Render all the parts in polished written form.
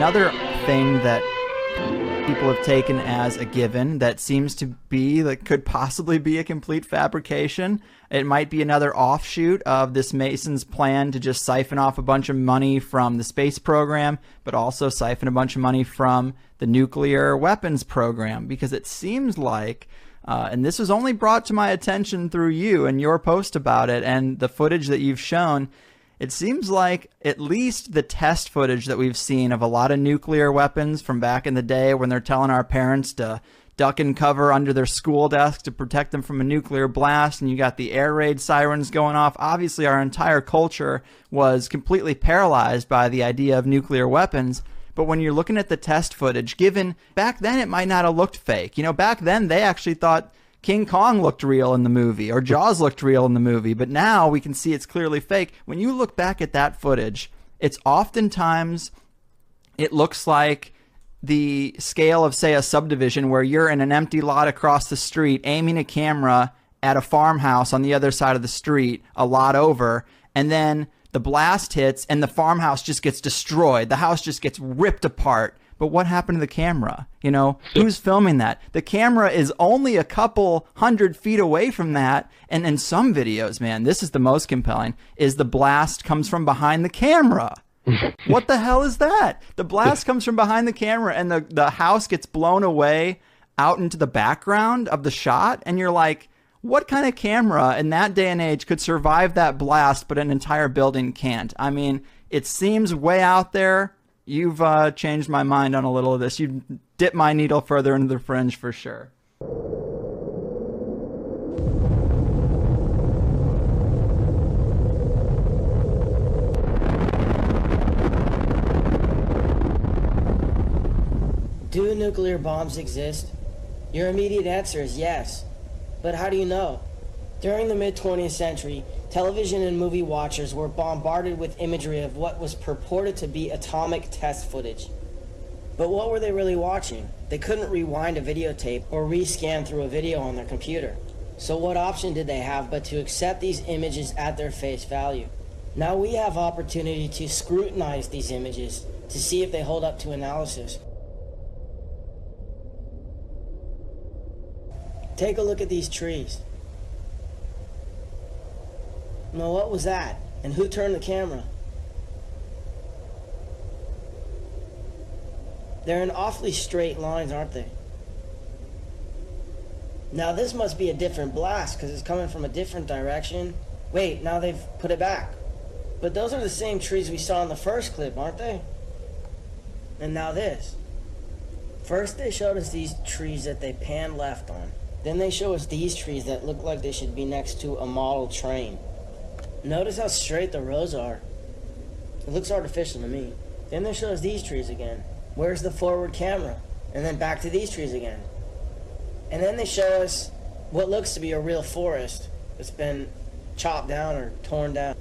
Another thing that people have taken as a given that seems to be, that could possibly be a complete fabrication. It might be another offshoot of this Mason's plan to just siphon off a bunch of money from the space program, but also siphon a bunch of money from the nuclear weapons program, because it seems like, and this was only brought to my attention through you and your post about it and the footage that you've shown, it seems like at least the test footage that we've seen of a lot of nuclear weapons from back in the day when they're telling our parents to duck and cover under their school desk to protect them from a nuclear blast, and you got the air raid sirens going off. Obviously, our entire culture was completely paralyzed by the idea of nuclear weapons. But when you're looking at the test footage, given back then it might not have looked fake. You know, back then they actually thought King Kong looked real in the movie, or Jaws looked real in the movie, but now we can see it's clearly fake. When you look back at that footage, it's oftentimes, it looks like the scale of, say, a subdivision where you're in an empty lot across the street aiming a camera at a farmhouse on the other side of the street, a lot over, and then the blast hits and the farmhouse just gets destroyed. The house just gets ripped apart. But what happened to the camera? You know, who's filming that? The camera is only a couple 100 feet away from that. And in some videos, man, this is the most compelling, is the blast comes from behind the camera. What the hell is that? The blast comes from behind the camera and the house gets blown away out into the background of the shot. And you're like, what kind of camera in that day and age could survive that blast, but an entire building can't? I mean, it seems way out there. You've changed my mind on a little of this. You've dipped my needle further into the fringe for sure. Do nuclear bombs exist? Your immediate answer is yes. But how do you know? During the mid-20th century, television and movie watchers were bombarded with imagery of what was purported to be atomic test footage. But what were they really watching? They couldn't rewind a videotape or rescan through a video on their computer. So what option did they have but to accept these images at their face value? Now we have opportunity to scrutinize these images to see if they hold up to analysis. Take a look at these trees. Now what was that? And who turned the camera? They're in awfully straight lines, aren't they? Now this must be a different blast because it's coming from a different direction. Wait, now they've put it back. But those are the same trees we saw in the first clip, aren't they? And now this. First they showed us these trees that they panned left on. Then they show us these trees that look like they should be next to a model train. Notice how straight the rows are. It looks artificial to me. Then they show us these trees again. Where's the forward camera? And then back to these trees again. And then they show us what looks to be a real forest that's been chopped down or torn down.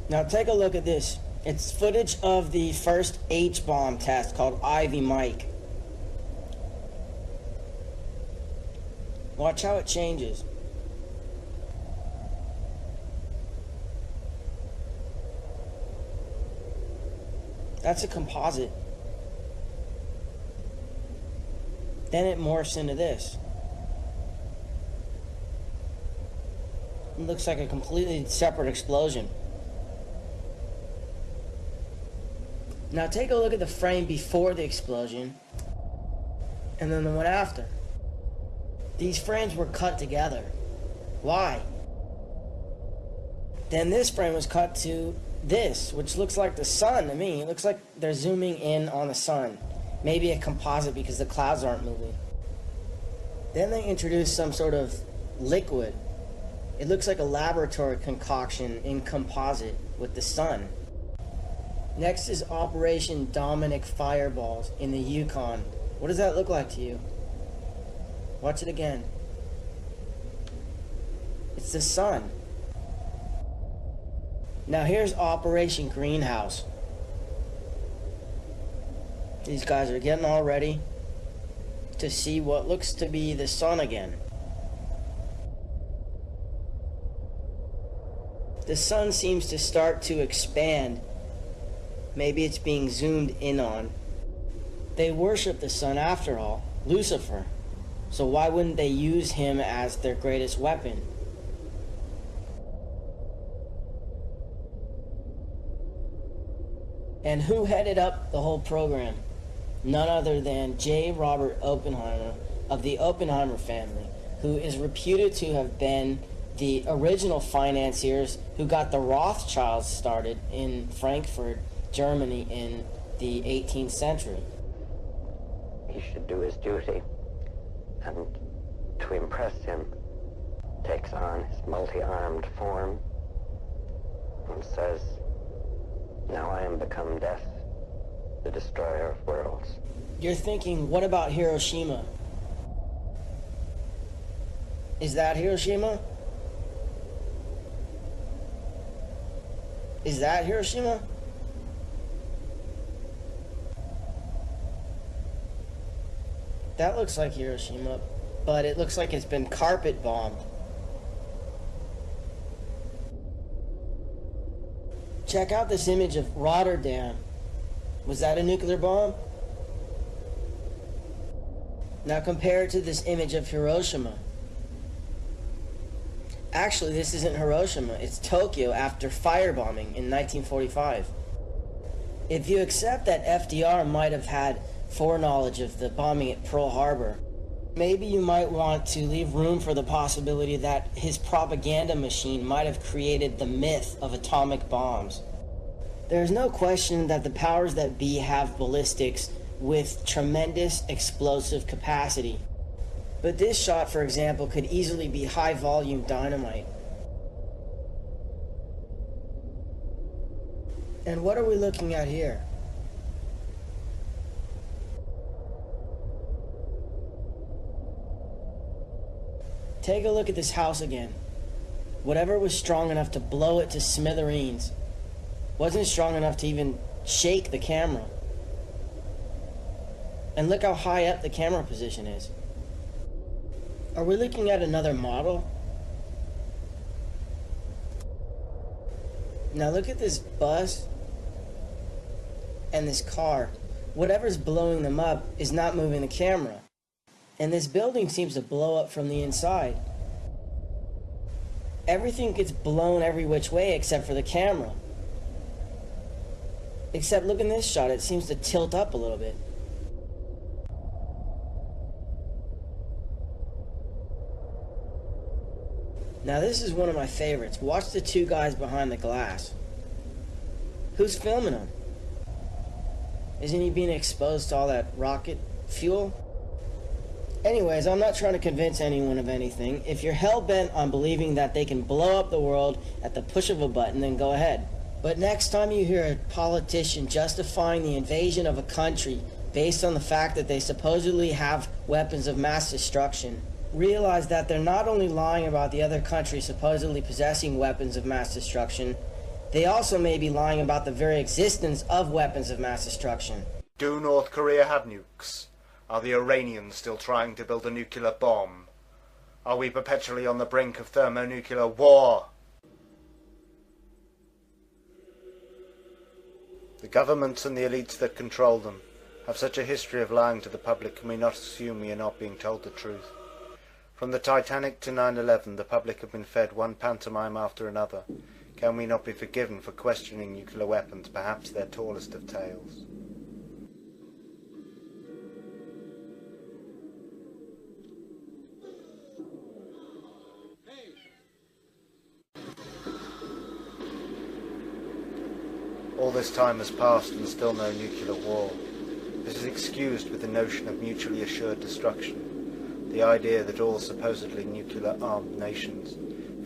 Now take a look at this. It's footage of the first H-bomb test called Ivy Mike. Watch how it changes. That's a composite. Then it morphs into this. It looks like a completely separate explosion. Now take a look at the frame before the explosion and then the one after. These frames were cut together. Why? Then this frame was cut to this, which looks like the sun to me. It looks like they're zooming in on the sun. Maybe a composite because the clouds aren't moving. Then they introduced some sort of liquid. It looks like a laboratory concoction in composite with the sun. Next is Operation Dominic Fireballs in the Yukon. What does that look like to you? Watch it again. It's the sun. Now here's Operation Greenhouse. These guys are getting all ready to see what looks to be the sun again. The sun seems to start to expand. Maybe it's being zoomed in on. They worship the sun after all, Lucifer. So why wouldn't they use him as their greatest weapon? And who headed up the whole program? None other than J. Robert Oppenheimer of the Oppenheimer family, who is reputed to have been the original financiers who got the Rothschilds started in Frankfurt, Germany in the 18th century. He should do his duty, and to impress him, takes on his multi-armed form and says, "Now I am become death, the destroyer of worlds." You're thinking, what about Hiroshima? Is that Hiroshima? Is that Hiroshima? That looks like Hiroshima, but it looks like it's been carpet bombed. Check out this image of Rotterdam. Was that a nuclear bomb? Now compare it to this image of Hiroshima. Actually, this isn't Hiroshima, it's Tokyo after firebombing in 1945. If you accept that FDR might have had foreknowledge of the bombing at Pearl Harbor, maybe you might want to leave room for the possibility that his propaganda machine might have created the myth of atomic bombs. There's no question that the powers that be have ballistics with tremendous explosive capacity. But this shot, for example, could easily be high-volume dynamite. And what are we looking at here? Take a look at this house again. Whatever was strong enough to blow it to smithereens wasn't strong enough to even shake the camera. And look how high up the camera position is. Are we looking at another model? Now look at this bus and this car. Whatever's blowing them up is not moving the camera. And this building seems to blow up from the inside. Everything gets blown every which way except for the camera. Except look in this shot, it seems to tilt up a little bit. Now this is one of my favorites. Watch the two guys behind the glass. Who's filming them? Isn't he being exposed to all that rocket fuel? Anyways, I'm not trying to convince anyone of anything. If you're hell-bent on believing that they can blow up the world at the push of a button, then go ahead. But next time you hear a politician justifying the invasion of a country based on the fact that they supposedly have weapons of mass destruction, realize that they're not only lying about the other country supposedly possessing weapons of mass destruction, they also may be lying about the very existence of weapons of mass destruction. Do North Korea have nukes? Are the Iranians still trying to build a nuclear bomb? Are we perpetually on the brink of thermonuclear war? The governments and the elites that control them have such a history of lying to the public, can we not assume we are not being told the truth? From the Titanic to 9/11, the public have been fed one pantomime after another. Can we not be forgiven for questioning nuclear weapons, perhaps their tallest of tales? All this time has passed and still no nuclear war. This is excused with the notion of mutually assured destruction, the idea that all supposedly nuclear-armed nations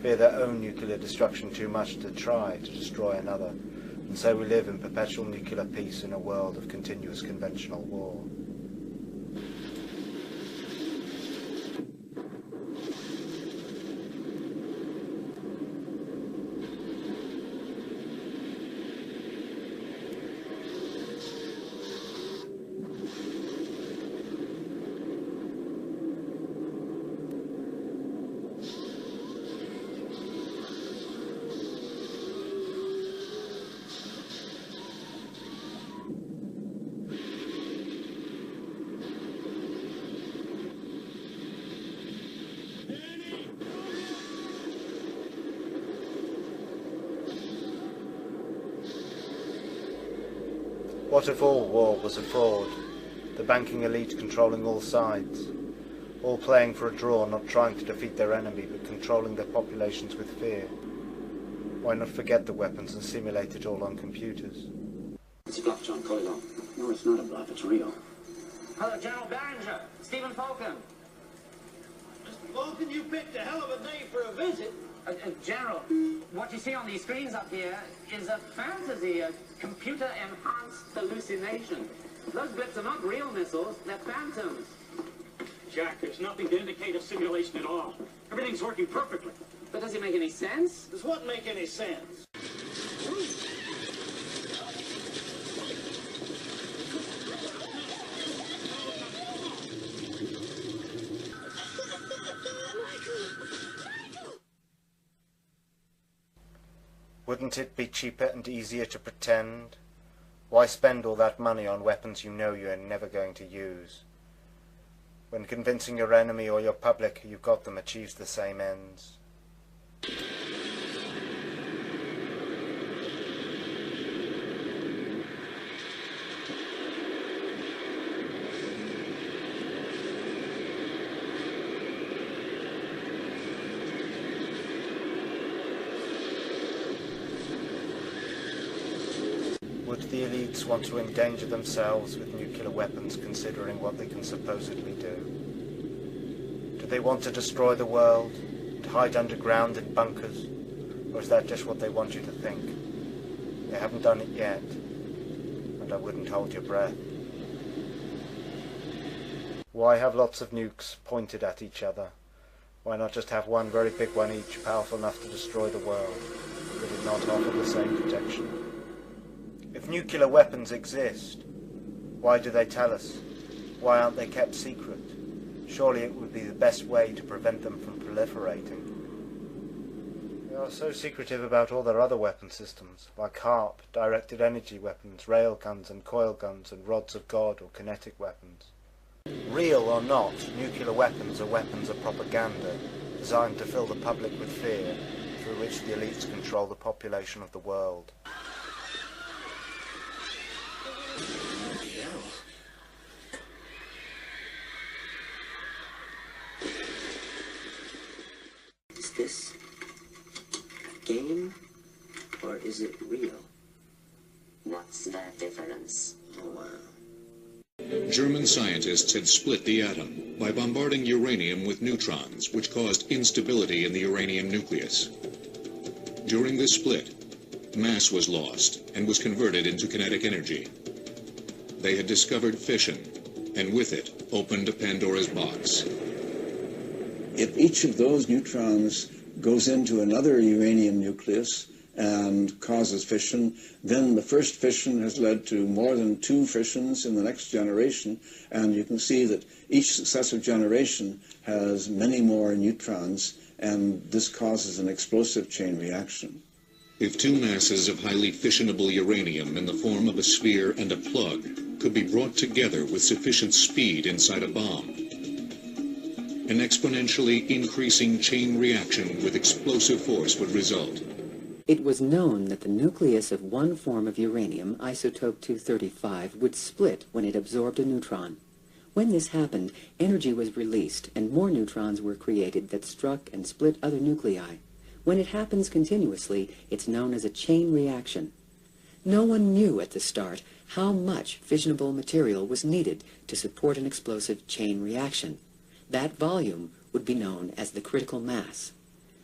fear their own nuclear destruction too much to try to destroy another, and so we live in perpetual nuclear peace in a world of continuous conventional war. What if all war was a fraud, the banking elite controlling all sides, all playing for a draw, not trying to defeat their enemy, but controlling their populations with fear? Why not forget the weapons and simulate it all on computers? It's a bluff, John. Call it off. No, it's not a bluff. It's real. Hello, General Barringer. Stephen Falcon. Mr. Falcon, you picked a hell of a day for a visit. General, what you see on these screens up here is a fantasy, a computer-enhanced hallucination. Those blips are not real missiles, they're phantoms. Jack, there's nothing to indicate a simulation at all. Everything's working perfectly. But does it make any sense? Does what make any sense? Wouldn't it be cheaper and easier to pretend? Why spend all that money on weapons you know you're never going to use? When convincing your enemy or your public you've got them achieves the same ends. Would the elites want to endanger themselves with nuclear weapons considering what they can supposedly do? Do they want to destroy the world and hide underground in bunkers? Or is that just what they want you to think? They haven't done it yet, and I wouldn't hold your breath. Why have lots of nukes pointed at each other? Why not just have one very big one each, powerful enough to destroy the world? Would it not offer the same protection? If nuclear weapons exist, why do they tell us? Why aren't they kept secret? Surely it would be the best way to prevent them from proliferating. They are so secretive about all their other weapon systems, like HARP, directed energy weapons, railguns and coil guns and rods of God or kinetic weapons. Real or not, nuclear weapons are weapons of propaganda, designed to fill the public with fear, through which the elites control the population of the world. Is this a game, or is it real? What's the difference? Oh, wow. German scientists had split the atom by bombarding uranium with neutrons, which caused instability in the uranium nucleus. During this split, mass was lost and was converted into kinetic energy. They had discovered fission, and with it, opened a Pandora's box. If each of those neutrons goes into another uranium nucleus and causes fission, then the first fission has led to more than 2 fissions in the next generation, and you can see that each successive generation has many more neutrons, and this causes an explosive chain reaction. If 2 masses of highly fissionable uranium in the form of a sphere and a plug could be brought together with sufficient speed inside a bomb, an exponentially increasing chain reaction with explosive force would result. It was known that the nucleus of one form of uranium, isotope 235, would split when it absorbed a neutron. When this happened, energy was released and more neutrons were created that struck and split other nuclei. When it happens continuously, it's known as a chain reaction. No one knew at the start how much fissionable material was needed to support an explosive chain reaction. That volume would be known as the critical mass.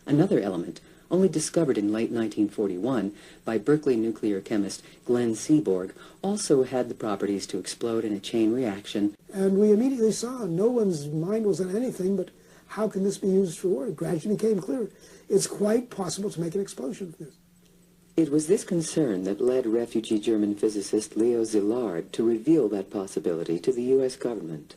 Another element, only discovered in late 1941 by Berkeley nuclear chemist Glenn Seaborg, also had the properties to explode in a chain reaction. And we immediately saw no one's mind was on anything but how can this be used for war? It gradually became clear. It's quite possible to make an explosion with this. It was this concern that led refugee German physicist Leo Szilard to reveal that possibility to the U.S. government.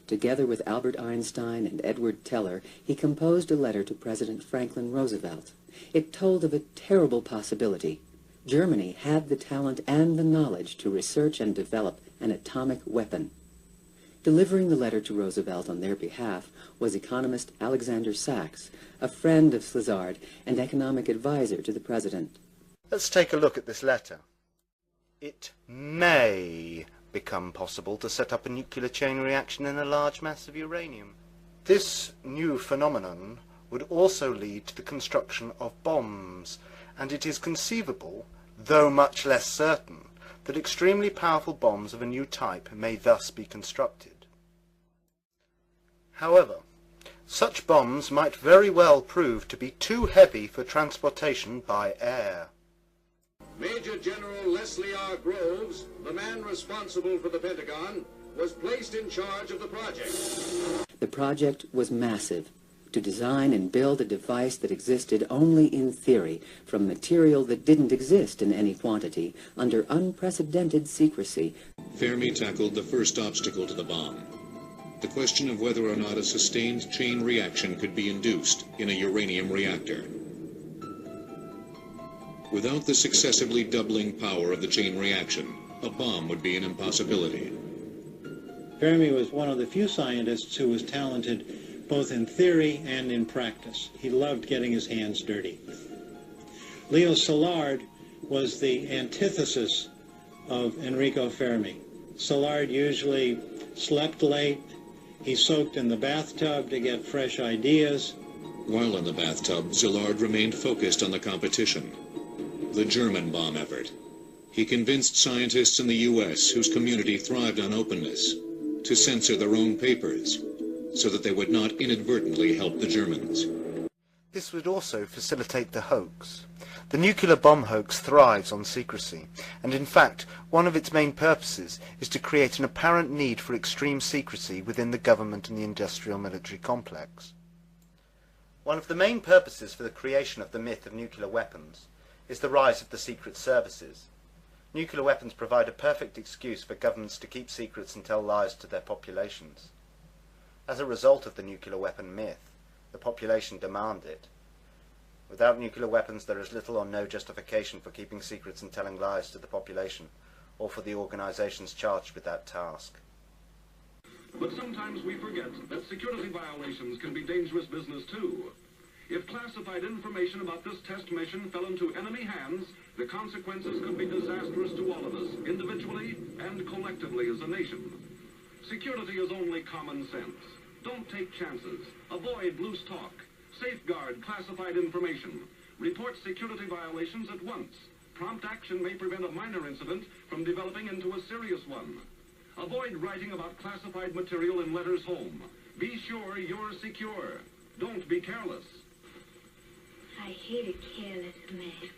Together with Albert Einstein and Edward Teller, he composed a letter to President Franklin Roosevelt. It told of a terrible possibility. Germany had the talent and the knowledge to research and develop an atomic weapon. Delivering the letter to Roosevelt on their behalf was economist Alexander Sachs, a friend of Szilard and economic advisor to the president. Let's take a look at this letter. It may become possible to set up a nuclear chain reaction in a large mass of uranium. This new phenomenon would also lead to the construction of bombs, and it is conceivable, though much less certain, that extremely powerful bombs of a new type may thus be constructed. However, such bombs might very well prove to be too heavy for transportation by air. Major General Leslie R. Groves, the man responsible for the Pentagon, was placed in charge of the project. The project was massive, to design and build a device that existed only in theory from material that didn't exist in any quantity under unprecedented secrecy. Fermi tackled the first obstacle to the bomb, the question of whether or not a sustained chain reaction could be induced in a uranium reactor. Without the successively doubling power of the chain reaction, a bomb would be an impossibility. Fermi was one of the few scientists who was talented both in theory and in practice. He loved getting his hands dirty. Leo Szilard was the antithesis of Enrico Fermi. Szilard usually slept late. He soaked in the bathtub to get fresh ideas. While in the bathtub, Szilard remained focused on the competition, the German bomb effort. He convinced scientists in the U.S., whose community thrived on openness, to censor their own papers, so that they would not inadvertently help the Germans. This would also facilitate the hoax. The nuclear bomb hoax thrives on secrecy, and in fact, one of its main purposes is to create an apparent need for extreme secrecy within the government and the industrial military complex. One of the main purposes for the creation of the myth of nuclear weapons is the rise of the secret services. Nuclear weapons provide a perfect excuse for governments to keep secrets and tell lies to their populations. As a result of the nuclear weapon myth, the population demand it. Without nuclear weapons, there is little or no justification for keeping secrets and telling lies to the population, or for the organizations charged with that task. But sometimes we forget that security violations can be dangerous business too. If classified information about this test mission fell into enemy hands, the consequences could be disastrous to all of us, individually and collectively as a nation. Security is only common sense. Don't take chances. Avoid loose talk. Safeguard classified information. Report security violations at once. Prompt action may prevent a minor incident from developing into a serious one. Avoid writing about classified material in letters home. Be sure you're secure. Don't be careless. I hate a careless man.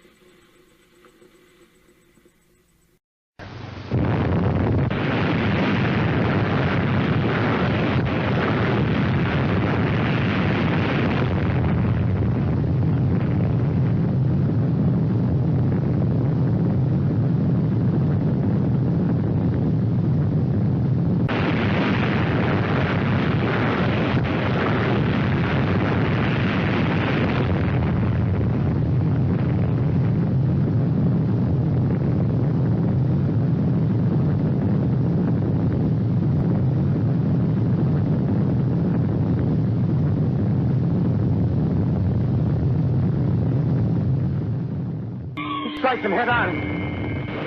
Strike them head on.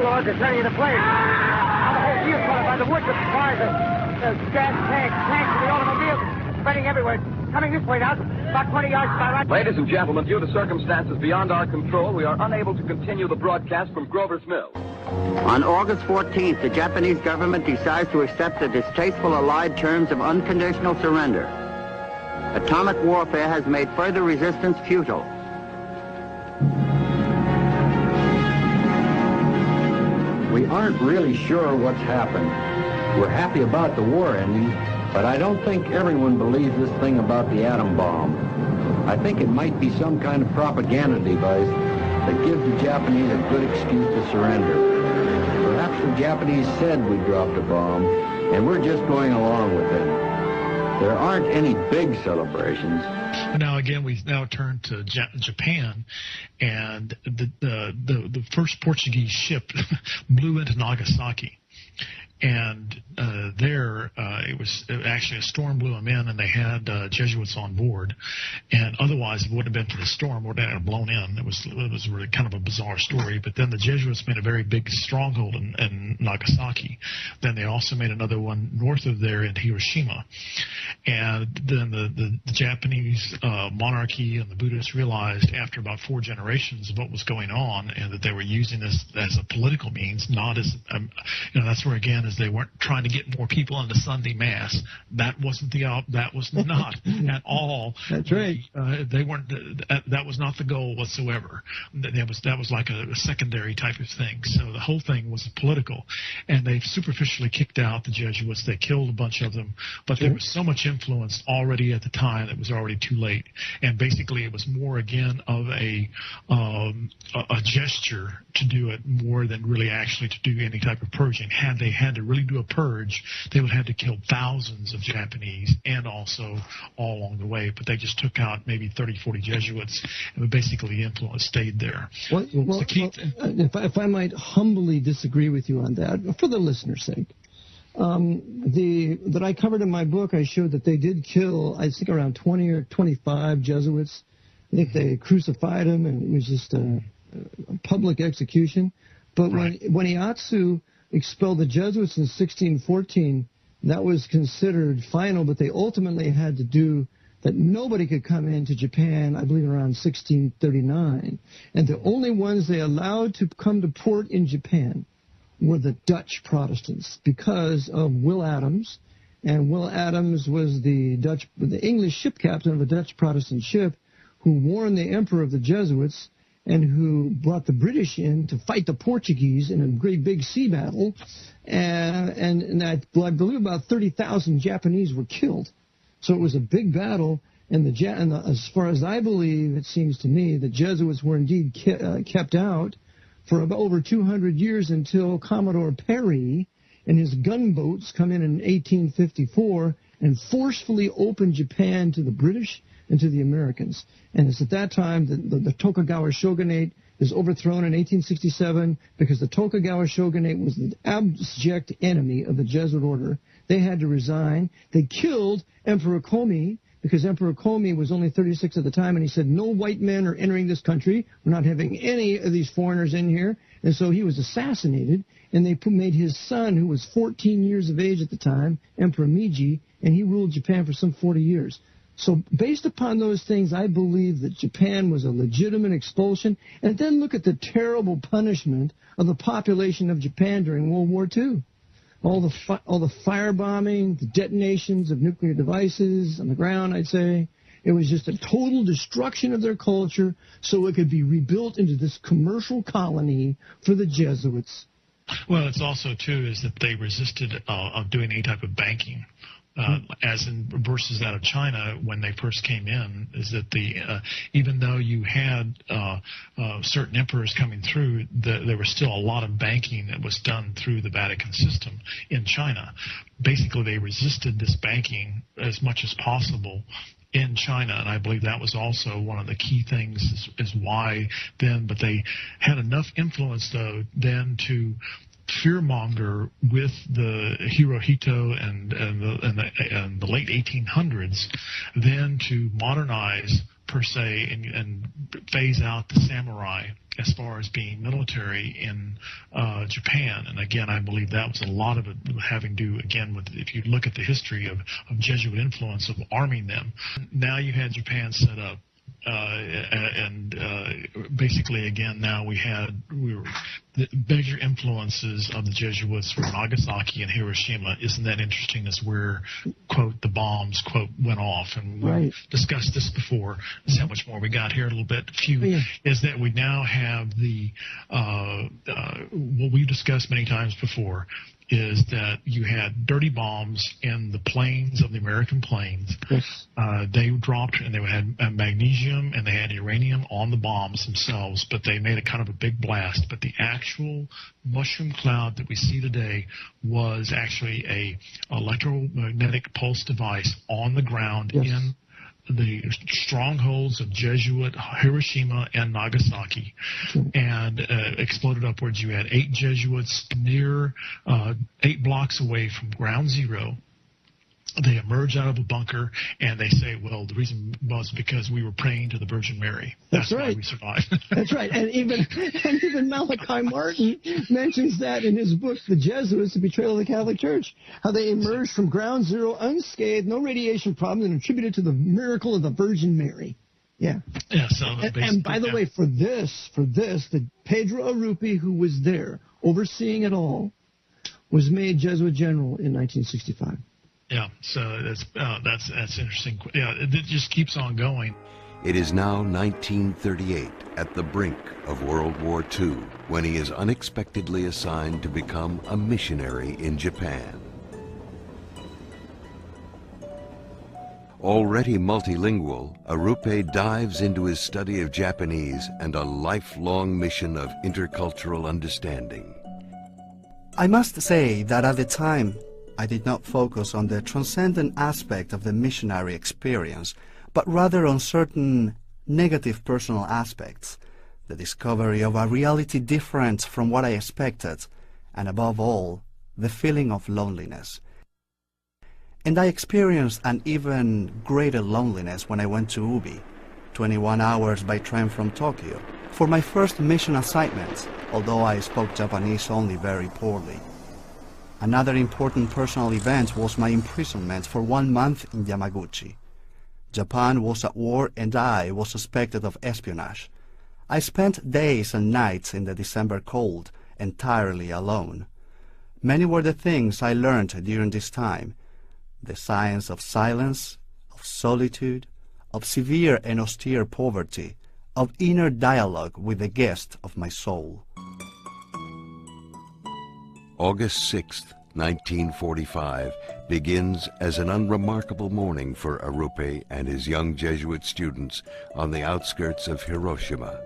Lord, they're turning into flames. Now the whole field's covered by the woods of the cars and gas tanks of the automobiles spreading everywhere. Coming this way now, about 20 yards to my right. Ladies and gentlemen, due to circumstances beyond our control, we are unable to continue the broadcast from Grover's Mill. On August 14th, the Japanese government decides to accept the distasteful allied terms of unconditional surrender. Atomic warfare has made further resistance futile. We aren't really sure what's happened. We're happy about the war ending, but I don't think everyone believes this thing about the atom bomb. I think it might be some kind of propaganda device that gives the Japanese a good excuse to surrender. Perhaps the Japanese said we dropped a bomb, and we're just going along with it. There aren't any big celebrations. Now again, we now turn to Japan, and the first Portuguese ship blew into Nagasaki, And there, it was actually a storm blew them in, and they had Jesuits on board. And otherwise, it wouldn't have been for the storm, would have blown in. It was really kind of a bizarre story. But then the Jesuits made a very big stronghold in Nagasaki. Then they also made another one north of there in Hiroshima. And then the Japanese monarchy and the Buddhists realized after about 4 generations of what was going on, and that they were using this as a political means, not as that's where again is they weren't trying to get more people into Sunday Mass. That was not at all. That's right. They weren't. That was not the goal whatsoever. That was like a secondary type of thing. So the whole thing was political, and they superficially kicked out the Jesuits. They killed a bunch of them, but there was so much influence already at the time that it was already too late. And basically, it was more again of a gesture to do it more than really actually to do any type of purging. Had they had to really do a purge, they would have to kill thousands of Japanese and also all along the way. But they just took out maybe 30, 40 Jesuits, and basically the influence stayed there. If I might humbly disagree with you on that, for the listener's sake, that I covered in my book, I showed that they did kill, I think, around 20 or 25 Jesuits. I think they crucified them, and it was just a public execution. But when Ieyasu expelled the Jesuits in 1614, that was considered final, but they ultimately had to do that nobody could come into Japan, I believe, around 1639. And the only ones they allowed to come to port in Japan were the Dutch Protestants because of Will Adams. And Will Adams was the English ship captain of a Dutch Protestant ship who warned the emperor of the Jesuits and who brought the British in to fight the Portuguese in a great big sea battle. And I believe about 30,000 Japanese were killed. So it was a big battle. And as far as I believe, it seems to me, the Jesuits were indeed kept out for about over 200 years until Commodore Perry and his gunboats come in 1854 and forcefully opened Japan to the British and to the Americans. And it's at that time that the Tokugawa shogunate is overthrown in 1867 because the Tokugawa shogunate was the abject enemy of the Jesuit order. They had to resign. They killed Emperor Komi because Emperor Komi was only 36 at the time, and he said, no white men are entering this country. We're not having any of these foreigners in here. And so he was assassinated, and they made his son, who was 14 years of age at the time, Emperor Meiji, and he ruled Japan for some 40 years. So based upon those things, I believe that Japan was a legitimate expulsion. And then look at the terrible punishment of the population of Japan during World War II. All the firebombing, the detonations of nuclear devices on the ground, I'd say. It was just a total destruction of their culture so it could be rebuilt into this commercial colony for the Jesuits. Well, it's also, too, is that they resisted of doing any type of banking. As in versus out of China when they first came in, is that even though you had certain emperors coming through, there was still a lot of banking that was done through the Vatican system in China. Basically, they resisted this banking as much as possible in China, and I believe that was also one of the key things is why then, but they had enough influence, though, then to fearmonger with the Hirohito and the late 1800s, then to modernize per se and phase out the samurai as far as being military in Japan. And again, I believe that was a lot of it having to do, again, with if you look at the history of Jesuit influence of arming them. Now you had Japan set up. Basically, again, now the major influences of the Jesuits were Nagasaki and Hiroshima. Isn't that interesting? Is where, quote, the bombs, quote, went off. And we discussed this before. This is how much more we got here, a little bit. Is that we now have what we've discussed many times before, is that you had dirty bombs in the plains of the American plains. Yes. They dropped, and they had magnesium and they had uranium on the bombs themselves, but they made a kind of a big blast. But the actual mushroom cloud that we see today was actually a electromagnetic pulse device on the ground in the strongholds of Jesuit Hiroshima and Nagasaki, and exploded upwards. You had 8 Jesuits near 8 blocks away from ground zero. They emerge out of a bunker, and they say, well, the reason was because we were praying to the Virgin Mary. That's right. Why we survived. That's right. And even Malachi Martin mentions that in his book, The Jesuits, The Betrayal of the Catholic Church, how they emerged from ground zero unscathed, no radiation problem, and attributed to the miracle of the Virgin Mary. Yeah. Yeah. So and by the way, for this, the Pedro Arrupe, who was there overseeing it all, was made Jesuit general in 1965. Yeah, so that's interesting. Yeah, it just keeps on going. It is now 1938, at the brink of World War II, when he is unexpectedly assigned to become a missionary in Japan. Already multilingual, Arrupe dives into his study of Japanese and a lifelong mission of intercultural understanding. I must say that at the time, I did not focus on the transcendent aspect of the missionary experience, but rather on certain negative personal aspects, the discovery of a reality different from what I expected, and above all, the feeling of loneliness. And I experienced an even greater loneliness when I went to Ubi, 21 hours by train from Tokyo, for my first mission assignment, although I spoke Japanese only very poorly. Another important personal event was my imprisonment for 1 month in Yamaguchi. Japan was at war and I was suspected of espionage. I spent days and nights in the December cold, entirely alone. Many were the things I learned during this time: the science of silence, of solitude, of severe and austere poverty, of inner dialogue with the guest of my soul. August 6th, 1945, begins as an unremarkable morning for Arrupe and his young Jesuit students on the outskirts of Hiroshima.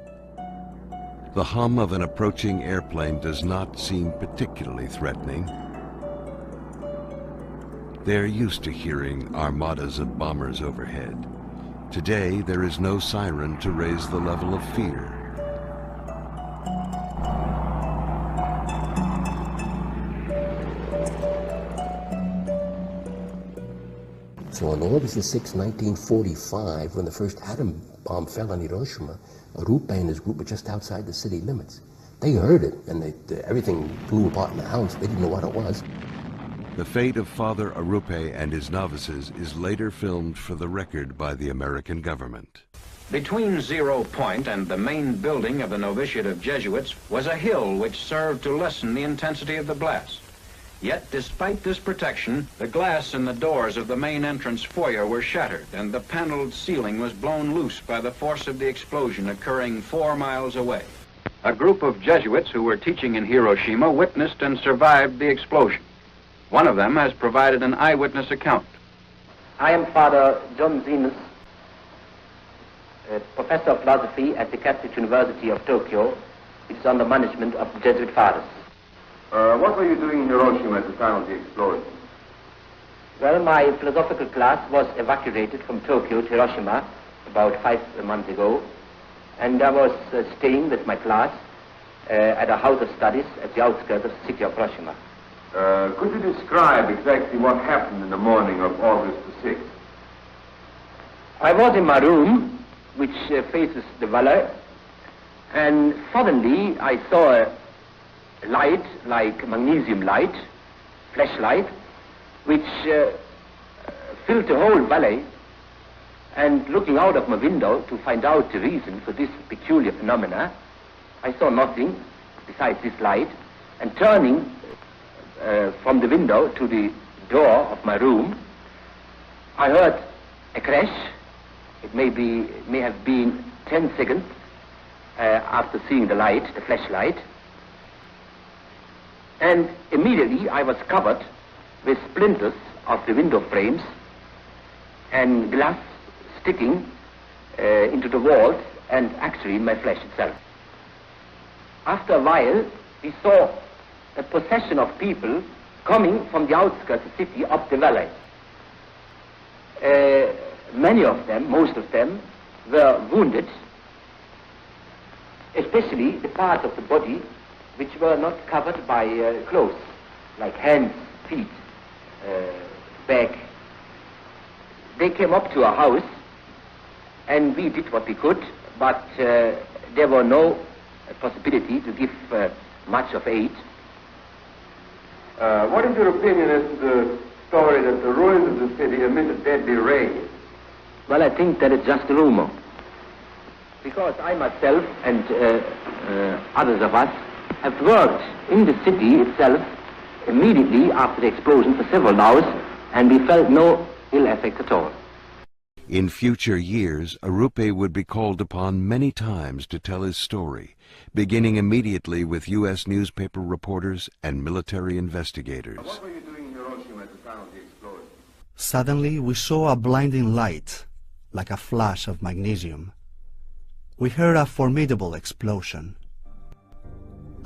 The hum of an approaching airplane does not seem particularly threatening. They're used to hearing armadas of bombers overhead. Today, there is no siren to raise the level of fear. So on August 6, 1945, when the first atom bomb fell on Hiroshima, Arrupe and his group were just outside the city limits. They heard it, and everything flew apart in the house. They didn't know what it was. The fate of Father Arrupe and his novices is later filmed for the record by the American government. Between 0 Point and the main building of the novitiate of Jesuits was a hill which served to lessen the intensity of the blast. Yet, despite this protection, the glass in the doors of the main entrance foyer were shattered, and the paneled ceiling was blown loose by the force of the explosion occurring 4 miles away. A group of Jesuits who were teaching in Hiroshima witnessed and survived the explosion. One of them has provided an eyewitness account. I am Father John Zenas, professor of philosophy at the Catholic University of Tokyo. It is under management of the Jesuit fathers. What were you doing in Hiroshima at the time of the explosion? Well, my philosophical class was evacuated from Tokyo to Hiroshima about 5 months ago, and I was staying with my class at a house of studies at the outskirts of the city of Hiroshima. Could you describe exactly what happened in the morning of August the 6th? I was in my room, which faces the valley, and suddenly I saw a light, like magnesium light, flashlight, which filled the whole valley. And looking out of my window to find out the reason for this peculiar phenomena, I saw nothing besides this light. And turning from the window to the door of my room, I heard a crash. It may have been 10 seconds after seeing the light, the flashlight. And immediately I was covered with splinters of the window frames and glass sticking into the walls and actually my flesh itself. After a while, we saw a procession of people coming from the outskirts of the city up the valley. many of them, most of them, were wounded, especially the parts of the body which were not covered by clothes, like hands, feet, back. They came up to our house, and we did what we could, but there were no possibility to give much of aid. What is your opinion as to the story that the ruins of the city emitted deadly rays? Well, I think that it's just a rumor. Because I myself and others of us have worked in the city itself immediately after the explosion for several hours, and we felt no ill effect at all. In future years, Arupe would be called upon many times to tell his story, beginning immediately with U.S. newspaper reporters and military investigators. What were you doing in Hiroshima at the time of the explosion? Suddenly, we saw a blinding light, like a flash of magnesium. We heard a formidable explosion.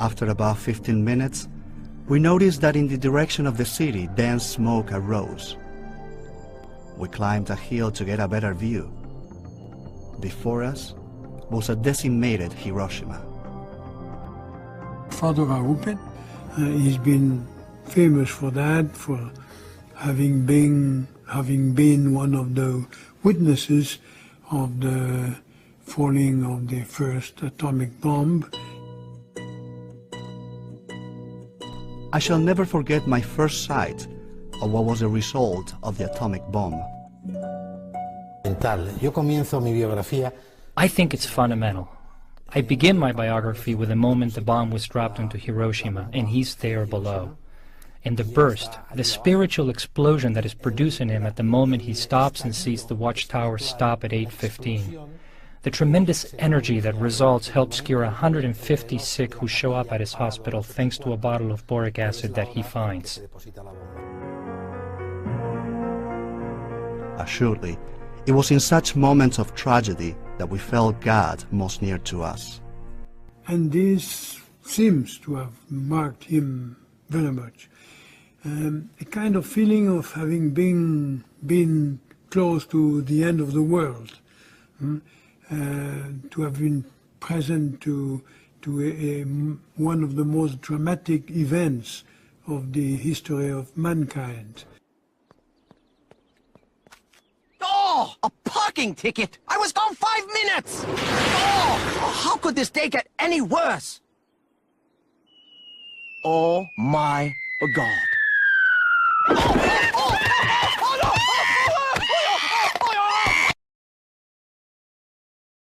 After about 15 minutes, we noticed that in the direction of the city, dense smoke arose. We climbed a hill to get a better view. Before us was a decimated Hiroshima. Father Arupe, he's been famous for that, for having been one of the witnesses of the falling of the first atomic bomb. I shall never forget my first sight of what was the result of the atomic bomb. I think it's fundamental. I begin my biography with the moment the bomb was dropped into Hiroshima, and he's there below. And the burst, the spiritual explosion that is produced in him at the moment he stops and sees the watchtower stop at 8:15. The tremendous energy that results helps cure 150 sick who show up at his hospital thanks to a bottle of boric acid that he finds. Assuredly, it was in such moments of tragedy that we felt God most near to us. And this seems to have marked him very much. A kind of feeling of having been close to the end of the world, to have been present to one of the most dramatic events of the history of mankind. Oh, a parking ticket! I was gone 5 minutes! Oh, how could this day get any worse? Oh my God.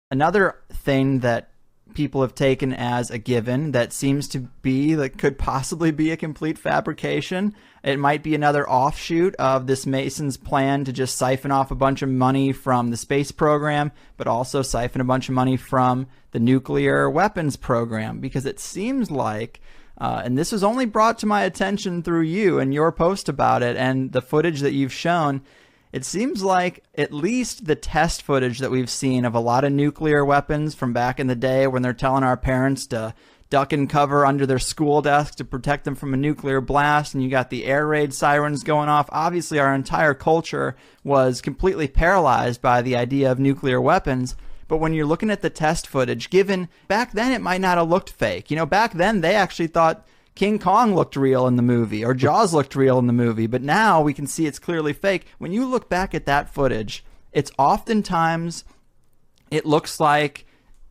Another thing that people have taken as a given that seems to be, that could possibly be a complete fabrication. It might be another offshoot of this Mason's plan to just siphon off a bunch of money from the space program, but also siphon a bunch of money from the nuclear weapons program, because it seems like, and this was only brought to my attention through you and your post about it and the footage that you've shown, it seems like at least the test footage that we've seen of a lot of nuclear weapons from back in the day when they're telling our parents to duck and cover under their school desk to protect them from a nuclear blast, and you got the air raid sirens going off. Obviously, our entire culture was completely paralyzed by the idea of nuclear weapons. But when you're looking at the test footage, given back then it might not have looked fake. You know, back then they actually thought King Kong looked real in the movie, or Jaws looked real in the movie, but now we can see it's clearly fake. When you look back at that footage, it's oftentimes, it looks like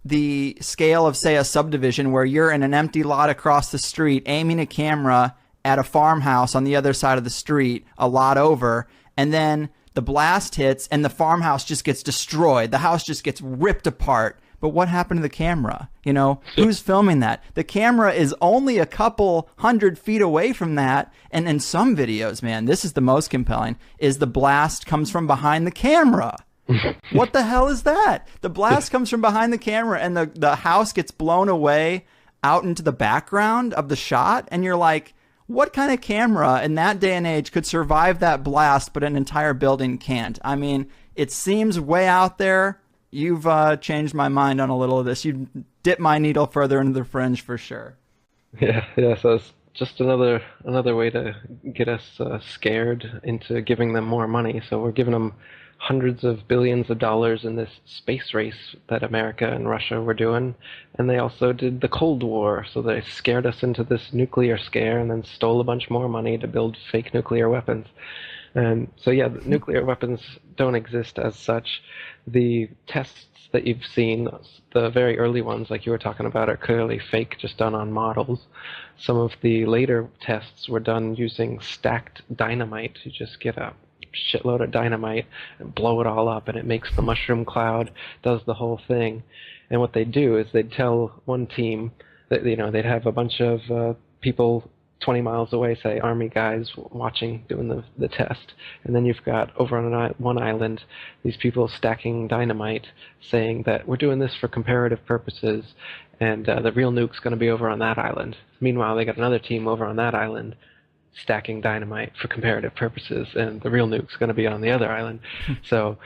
the scale of, say, a subdivision where you're in an empty lot across the street aiming a camera at a farmhouse on the other side of the street, a lot over, and then the blast hits and the farmhouse just gets destroyed. The house just gets ripped apart. But what happened to the camera? You know, who's filming that? The camera is only a couple 100 feet away from that. And in some videos, man, this is the most compelling, is the blast comes from behind the camera. What the hell is that? The blast comes from behind the camera and the house gets blown away out into the background of the shot. And you're like, what kind of camera in that day and age could survive that blast, but an entire building can't? I mean, it seems way out there. You've changed my mind on a little of this. You dipped my needle further into the fringe for sure. Yeah. So it's just another way to get us scared into giving them more money. So we're giving them hundreds of billions of dollars in this space race that America and Russia were doing, and they also did the Cold War, so they scared us into this nuclear scare and then stole a bunch more money to build fake nuclear weapons. And so yeah, the nuclear weapons don't exist as such. The tests that you've seen, the very early ones like you were talking about, are clearly fake, just done on models. Some of the later tests were done using stacked dynamite. You just get a shitload of dynamite and blow it all up, and it makes the mushroom cloud, does the whole thing. And what they'd do is they'd tell one team that, they'd have a bunch of people 20 miles away, say army guys watching, doing the test, and then you've got over on one island these people stacking dynamite, saying that we're doing this for comparative purposes, and the real nuke's going to be over on that island. Meanwhile, they got another team over on that island stacking dynamite for comparative purposes, and the real nuke's going to be on the other island. So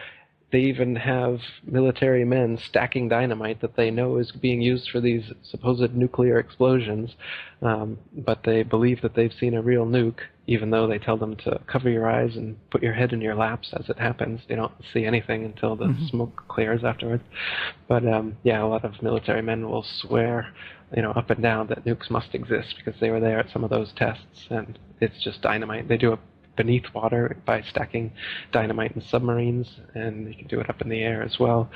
they even have military men stacking dynamite that they know is being used for these supposed nuclear explosions, but they believe that they've seen a real nuke, even though they tell them to cover your eyes and put your head in your laps as it happens. You don't see anything until the smoke clears afterwards. But yeah, a lot of military men will swear, up and down that nukes must exist because they were there at some of those tests, and it's just dynamite. They do it beneath water by stacking dynamite in submarines, and you can do it up in the air as well.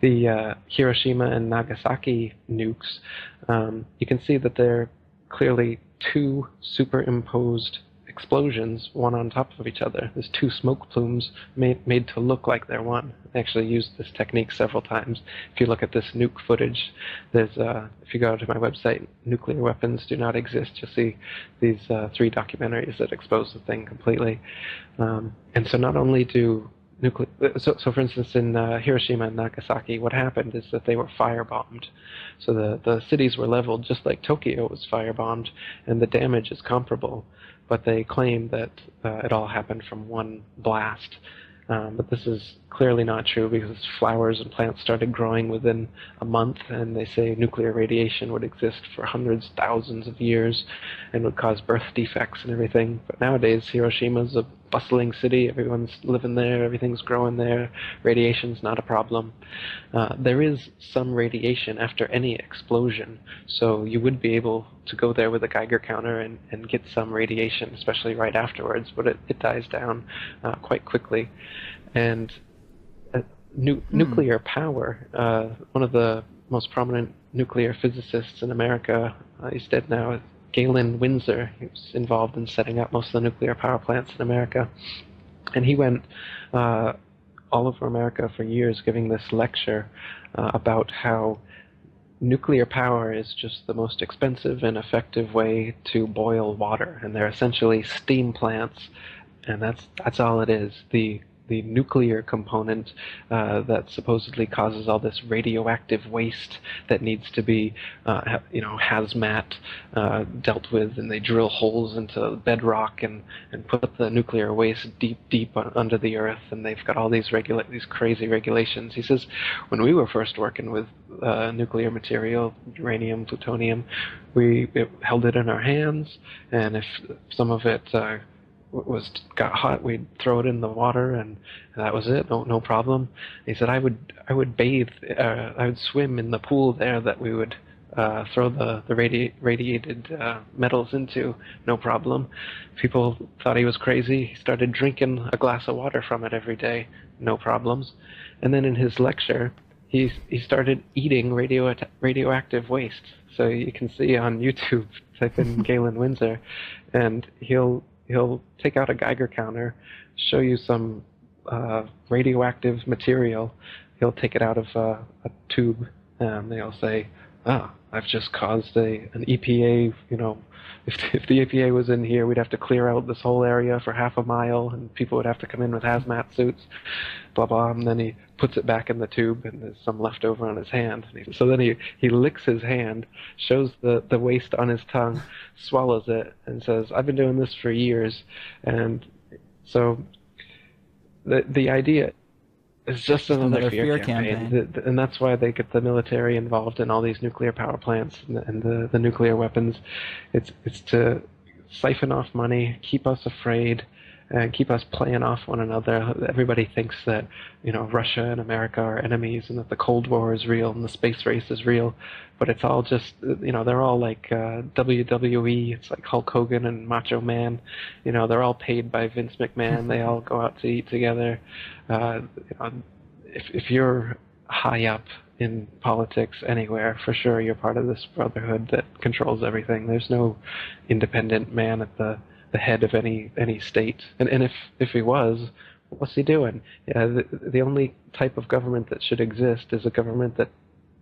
The Hiroshima and Nagasaki nukes, you can see that they're clearly two superimposed explosions, one on top of each other. There's two smoke plumes made to look like they're one. I actually used this technique several times. If you look at this nuke footage, there's if you go to my website, Nuclear Weapons Do Not Exist, you'll see these 3 documentaries that expose the thing completely. And so not only do so for instance, in Hiroshima and Nagasaki, what happened is that they were firebombed. So the cities were leveled just like Tokyo was firebombed, and the damage is comparable. But they claim that it all happened from one blast. But this is clearly not true, because flowers and plants started growing within a month, and they say nuclear radiation would exist for hundreds, thousands of years and would cause birth defects and everything. But nowadays, Hiroshima's a bustling city. Everyone's living there. Everything's growing there. Radiation's not a problem. There is some radiation after any explosion, so you would be able to go there with a Geiger counter and get some radiation, especially right afterwards, but it dies down quite quickly. And nuclear power, one of the most prominent nuclear physicists in America, he's dead now, Galen Windsor. He was involved in setting up most of the nuclear power plants in America. And he went all over America for years giving this lecture about how nuclear power is just the most expensive and effective way to boil water. And they're essentially steam plants, and that's all it is. The nuclear component that supposedly causes all this radioactive waste that needs to be, hazmat dealt with, and they drill holes into bedrock and put the nuclear waste deep under the earth, and they've got all these crazy regulations. He says, when we were first working with nuclear material, uranium, plutonium, we held it in our hands, and if some of it got hot, we'd throw it in the water, and that was it. No problem. He said, I would bathe, I would swim in the pool there that we would throw the radiated metals into, no problem. People thought he was crazy. He started drinking a glass of water from it every day, no problems. And then in his lecture, he started eating radioactive waste. So you can see on YouTube, type in Galen Windsor, and he'll take out a Geiger counter, show you some radioactive material. He'll take it out of a tube, and they'll say, I've just caused an EPA, if the EPA was in here, we'd have to clear out this whole area for half a mile, and people would have to come in with hazmat suits, blah, blah, and then he puts it back in the tube, and there's some left over on his hand. So then he licks his hand, shows the waste on his tongue, swallows it, and says, I've been doing this for years. And so the idea is just another fear campaign. And that's why they get the military involved in all these nuclear power plants and the nuclear weapons. It's to siphon off money, keep us afraid, and keep us playing off one another. Everybody thinks that, Russia and America are enemies and that the Cold War is real and the space race is real, but it's all just, they're all like WWE. It's like Hulk Hogan and Macho Man. They're all paid by Vince McMahon. They all go out to eat together. If you're high up in politics anywhere, for sure you're part of this brotherhood that controls everything. There's no independent man at the head of any state. And if he was, what's he doing? The only type of government that should exist is a government that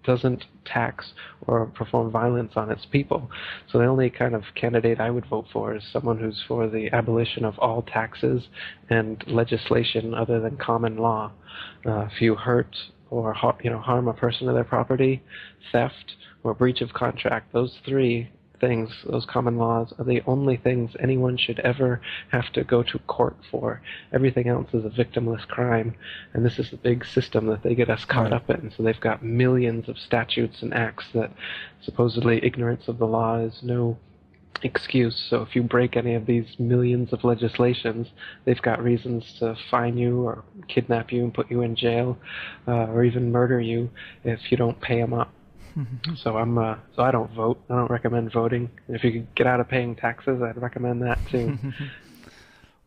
doesn't tax or perform violence on its people. So the only kind of candidate I would vote for is someone who's for the abolition of all taxes and legislation other than common law. If you hurt or harm a person or their property, theft, or breach of contract, those three things, those common laws, are the only things anyone should ever have to go to court for. Everything else is a victimless crime, and this is the big system that they get us caught up in. So they've got millions of statutes and acts that supposedly ignorance of the law is no excuse. So if you break any of these millions of legislations, they've got reasons to fine you or kidnap you and put you in jail, or even murder you if you don't pay them up. So I don't vote. I don't recommend voting. If you could get out of paying taxes, I'd recommend that too.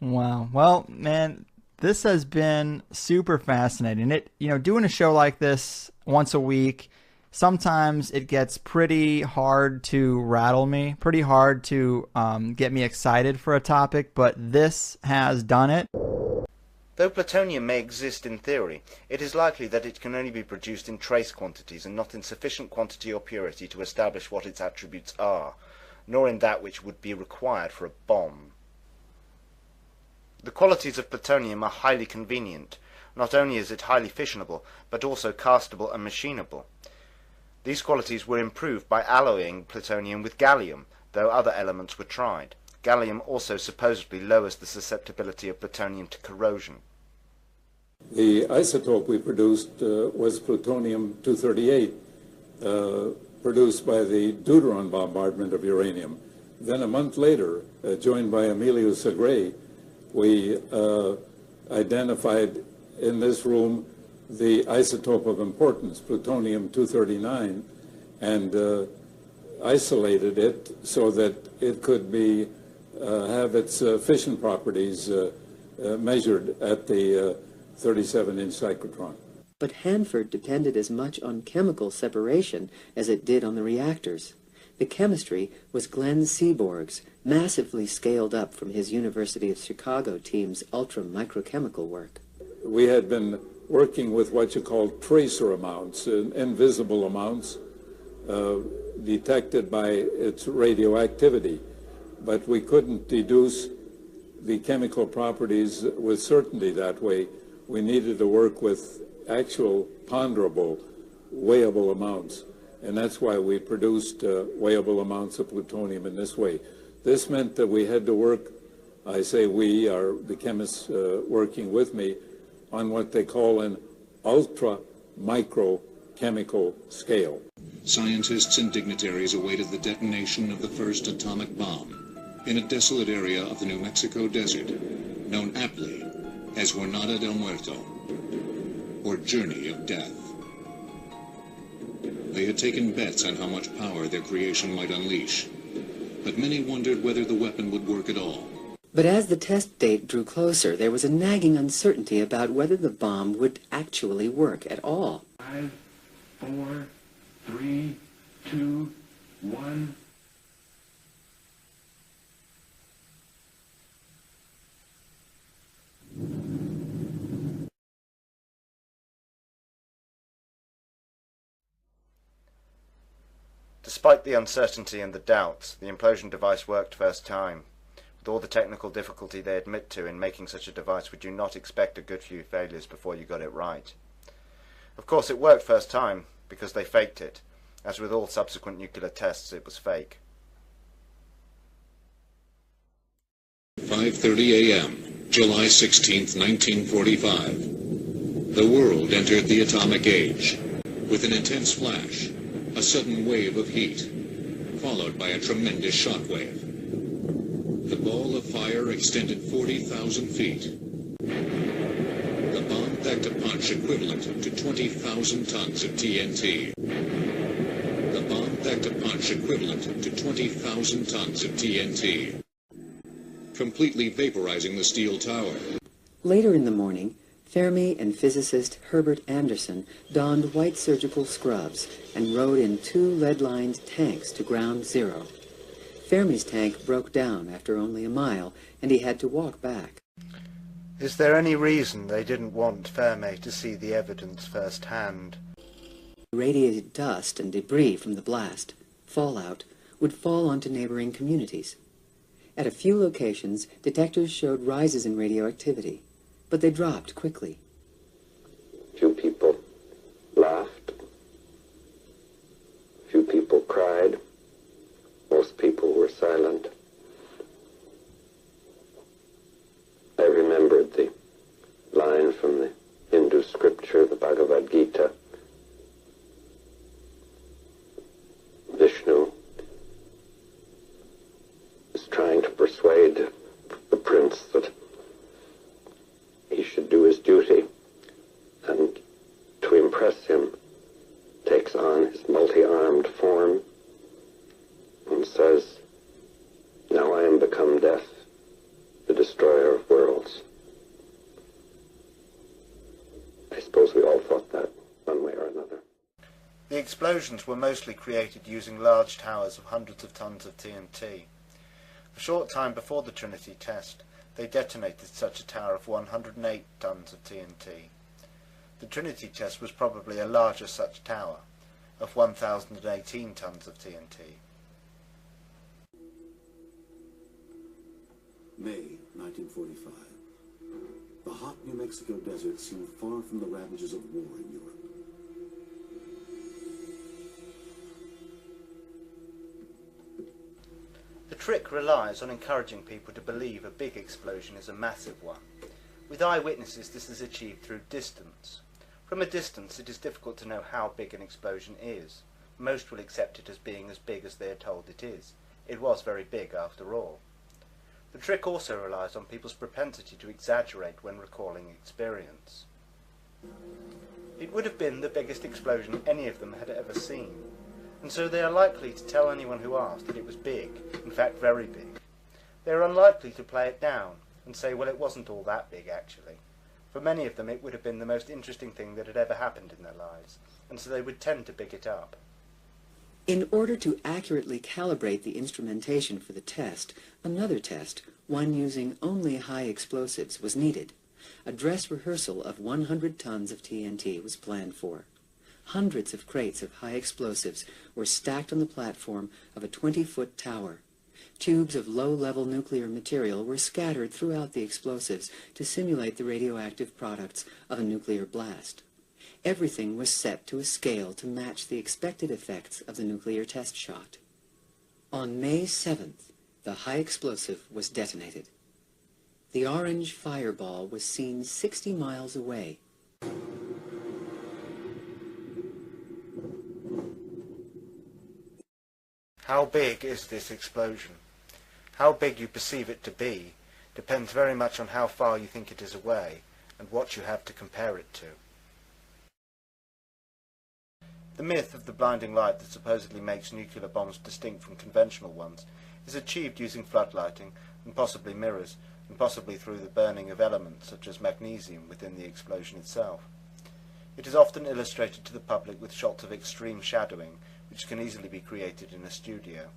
Wow. Well, man, this has been super fascinating. Doing a show like this once a week, sometimes it gets pretty hard to rattle me, pretty hard to get me excited for a topic, but this has done it. Though plutonium may exist in theory, it is likely that it can only be produced in trace quantities and not in sufficient quantity or purity to establish what its attributes are, nor in that which would be required for a bomb. The qualities of plutonium are highly convenient. Not only is it highly fissionable, but also castable and machinable. These qualities were improved by alloying plutonium with gallium, though other elements were tried. Gallium also supposedly lowers the susceptibility of plutonium to corrosion. The isotope we produced was plutonium-238, produced by the deuteron bombardment of uranium. Then a month later, joined by Emilio Segre, we identified in this room the isotope of importance, plutonium-239, and isolated it so that it could be have its fission properties measured at the 37-inch cyclotron. But Hanford depended as much on chemical separation as it did on the reactors. The chemistry was Glenn Seaborg's, massively scaled up from his University of Chicago team's ultra-microchemical work. We had been working with what you call tracer amounts, invisible amounts, detected by its radioactivity. But we couldn't deduce the chemical properties with certainty that way. We needed to work with actual ponderable, weighable amounts. And that's why we produced weighable amounts of plutonium in this way. This meant that we had to work, I say we, are the chemists working with me, on what they call an ultra-microchemical scale. Scientists and dignitaries awaited the detonation of the first atomic bomb in a desolate area of the New Mexico desert, known aptly as Jornada del Muerto, or Journey of Death. They had taken bets on how much power their creation might unleash, but many wondered whether the weapon would work at all. But as the test date drew closer, there was a nagging uncertainty about whether the bomb would actually work at all. 5, 4, 3, 2, 1. Despite the uncertainty and the doubts, the implosion device worked first time. With all the technical difficulty they admit to in making such a device, we do not expect a good few failures before you got it right. Of course, it worked first time because they faked it. As with all subsequent nuclear tests, it was fake. 5:30 a.m., July 16th, 1945. The world entered the atomic age. With an intense flash, a sudden wave of heat, followed by a tremendous shock wave. The ball of fire extended 40,000 feet. The bomb packed a punch equivalent to 20,000 tons of TNT. The bomb packed a punch equivalent to 20,000 tons of TNT, completely vaporizing the steel tower. Later in the morning, Fermi and physicist Herbert Anderson donned white surgical scrubs and rode in 2 lead-lined tanks to ground zero. Fermi's tank broke down after only a mile, and he had to walk back. Is there any reason they didn't want Fermi to see the evidence firsthand? Radiated dust and debris from the blast, fallout, would fall onto neighboring communities. At a few locations, detectors showed rises in radioactivity, but they dropped quickly. Few people laughed. Few people cried. Most people were silent. I remembered the line from the Hindu scripture, the Bhagavad Gita. Vishnu is trying to persuade the prince that he should do his duty, and to impress him takes on his multi-armed form and says, "Now I am become death, the destroyer of worlds." I suppose we all thought that one way or another. The explosions were mostly created using large towers of hundreds of tons of TNT. A short time before the Trinity test, they detonated such a tower of 108 tons of TNT. The Trinity test was probably a larger such tower, of 1,018 tons of TNT. May 1945. The hot New Mexico desert seemed far from the ravages of war in Europe. The trick relies on encouraging people to believe a big explosion is a massive one. With eyewitnesses, this is achieved through distance. From a distance, it is difficult to know how big an explosion is. Most will accept it as being as big as they are told it is. It was very big after all. The trick also relies on people's propensity to exaggerate when recalling experience. It would have been the biggest explosion any of them had ever seen, and so they are likely to tell anyone who asks that it was big, in fact very big. They are unlikely to play it down and say, well, it wasn't all that big actually. For many of them it would have been the most interesting thing that had ever happened in their lives, and so they would tend to big it up. In order to accurately calibrate the instrumentation for the test, another test, one using only high explosives, was needed. A dress rehearsal of 100 tons of TNT was planned for. Hundreds of crates of high explosives were stacked on the platform of a 20-foot tower. Tubes of low-level nuclear material were scattered throughout the explosives to simulate the radioactive products of a nuclear blast. Everything was set to a scale to match the expected effects of the nuclear test shot. On May 7th, the high explosive was detonated. The orange fireball was seen 60 miles away. How big is this explosion? How big you perceive it to be depends very much on how far you think it is away and what you have to compare it to. The myth of the blinding light that supposedly makes nuclear bombs distinct from conventional ones is achieved using floodlighting and possibly mirrors, and possibly through the burning of elements such as magnesium within the explosion itself. It is often illustrated to the public with shots of extreme shadowing, which can easily be created in a studio.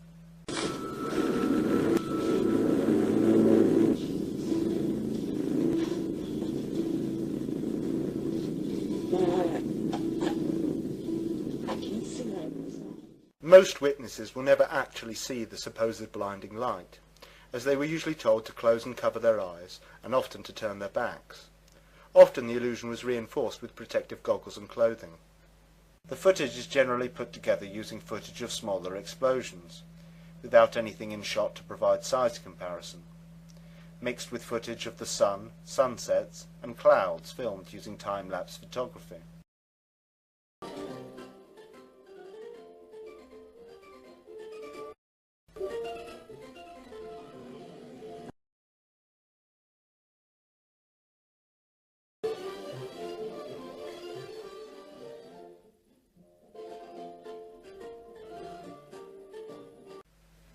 Most witnesses will never actually see the supposed blinding light, as they were usually told to close and cover their eyes, and often to turn their backs. Often the illusion was reinforced with protective goggles and clothing. The footage is generally put together using footage of smaller explosions, without anything in shot to provide size comparison, mixed with footage of the sun, sunsets, and clouds filmed using time-lapse photography.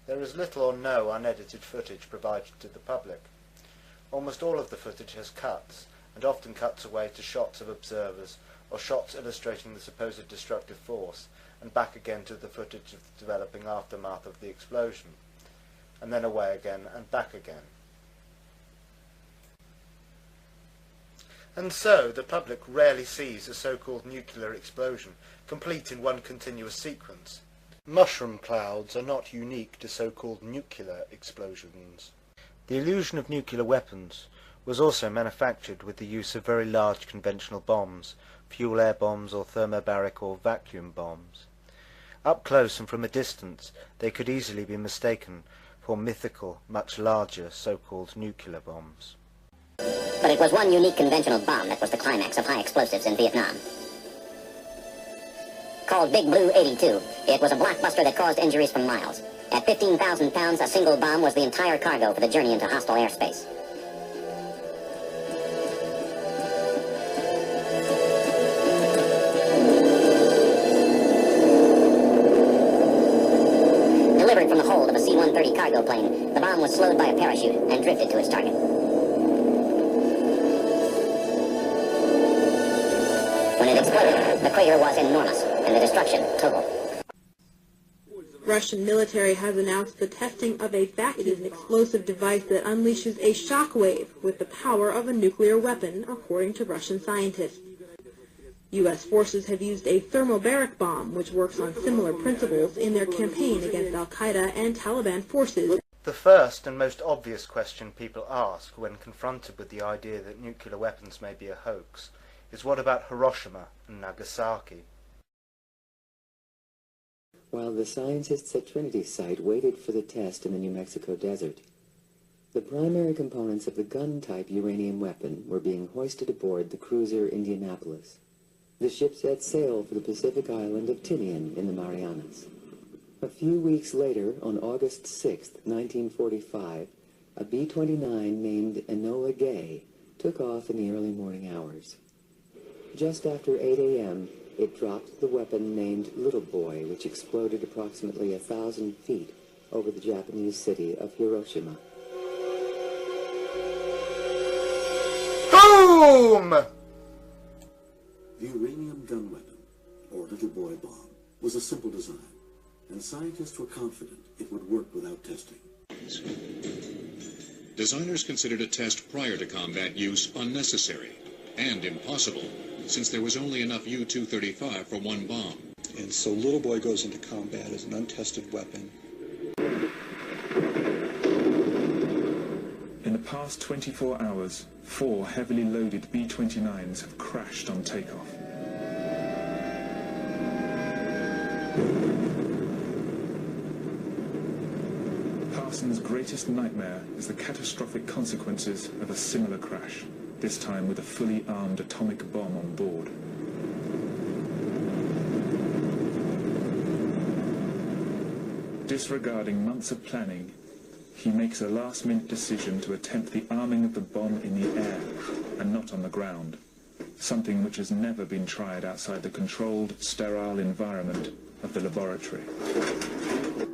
There is little or no unedited footage provided to the public. Almost all of the footage has cuts, and often cuts away to shots of observers or shots illustrating the supposed destructive force, and back again to the footage of the developing aftermath of the explosion, and then away again and back again. And so the public rarely sees a so-called nuclear explosion complete in one continuous sequence. Mushroom clouds are not unique to so-called nuclear explosions. The illusion of nuclear weapons was also manufactured with the use of very large conventional bombs, fuel air bombs or thermobaric or vacuum bombs. Up close and from a distance they could easily be mistaken for mythical, much larger so-called nuclear bombs. But it was one unique conventional bomb that was the climax of high explosives in Vietnam. Called Big Blue 82, it was a blockbuster that caused injuries for miles. At 15,000 pounds, a single bomb was the entire cargo for the journey into hostile airspace. Delivered from the hold of a C-130 cargo plane, the bomb was slowed by a parachute and drifted to its target. When it exploded, the crater was enormous, and the destruction total. Russian military has announced the testing of a vacuum explosive device that unleashes a shockwave with the power of a nuclear weapon, according to Russian scientists. U.S. forces have used a thermobaric bomb, which works on similar principles, in their campaign against al-Qaeda and Taliban forces. The first and most obvious question people ask when confronted with the idea that nuclear weapons may be a hoax is, what about Hiroshima and Nagasaki? While the scientists at Trinity site waited for the test in the New Mexico desert, the primary components of the gun-type uranium weapon were being hoisted aboard the cruiser Indianapolis. The ship set sail for the Pacific island of Tinian in the Marianas. A few weeks later, on August 6, 1945, a B-29 named Enola Gay took off in the early morning hours. Just after 8 a.m., it dropped the weapon named Little Boy, which exploded approximately 1,000 feet over the Japanese city of Hiroshima. Boom! The uranium gun weapon, or Little Boy bomb, was a simple design, and scientists were confident it would work without testing. Designers considered a test prior to combat use unnecessary and impossible, since there was only enough U-235 for one bomb. And so Little Boy goes into combat as an untested weapon. In the past 24 hours, 4 heavily loaded B-29s have crashed on takeoff. Parsons' greatest nightmare is the catastrophic consequences of a similar crash, this time with a fully armed atomic bomb on board. Disregarding months of planning, he makes a last-minute decision to attempt the arming of the bomb in the air and not on the ground, something which has never been tried outside the controlled, sterile environment of the laboratory.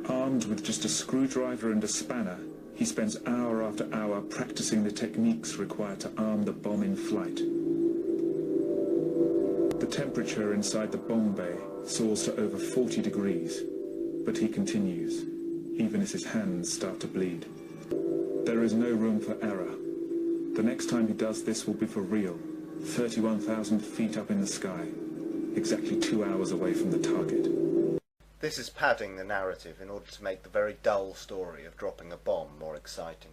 Armed with just a screwdriver and a spanner, he spends hour after hour practicing the techniques required to arm the bomb in flight. The temperature inside the bomb bay soars to over 40 degrees, but he continues, even as his hands start to bleed. There is no room for error. The next time he does this will be for real, 31,000 feet up in the sky, exactly 2 hours away from the target. This is padding the narrative in order to make the very dull story of dropping a bomb more exciting,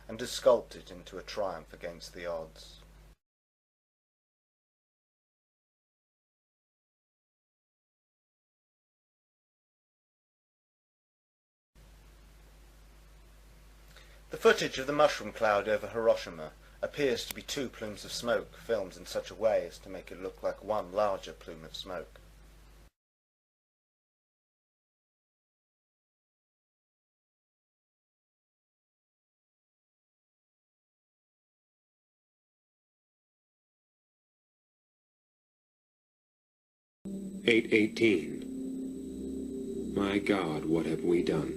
and to sculpt it into a triumph against the odds. The footage of the mushroom cloud over Hiroshima appears to be 2 plumes of smoke filmed in such a way as to make it look like one larger plume of smoke. "8:18. My God, what have we done?"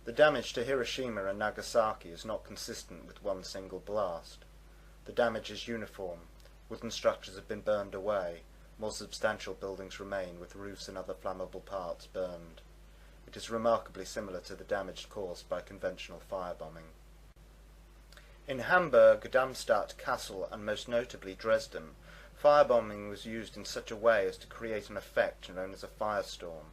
The damage to Hiroshima and Nagasaki is not consistent with one single blast. The damage is uniform. Wooden structures have been burned away. More substantial buildings remain, with roofs and other flammable parts burned. It is remarkably similar to the damage caused by conventional firebombing. In Hamburg, Darmstadt, Kassel, and most notably Dresden, firebombing was used in such a way as to create an effect known as a firestorm,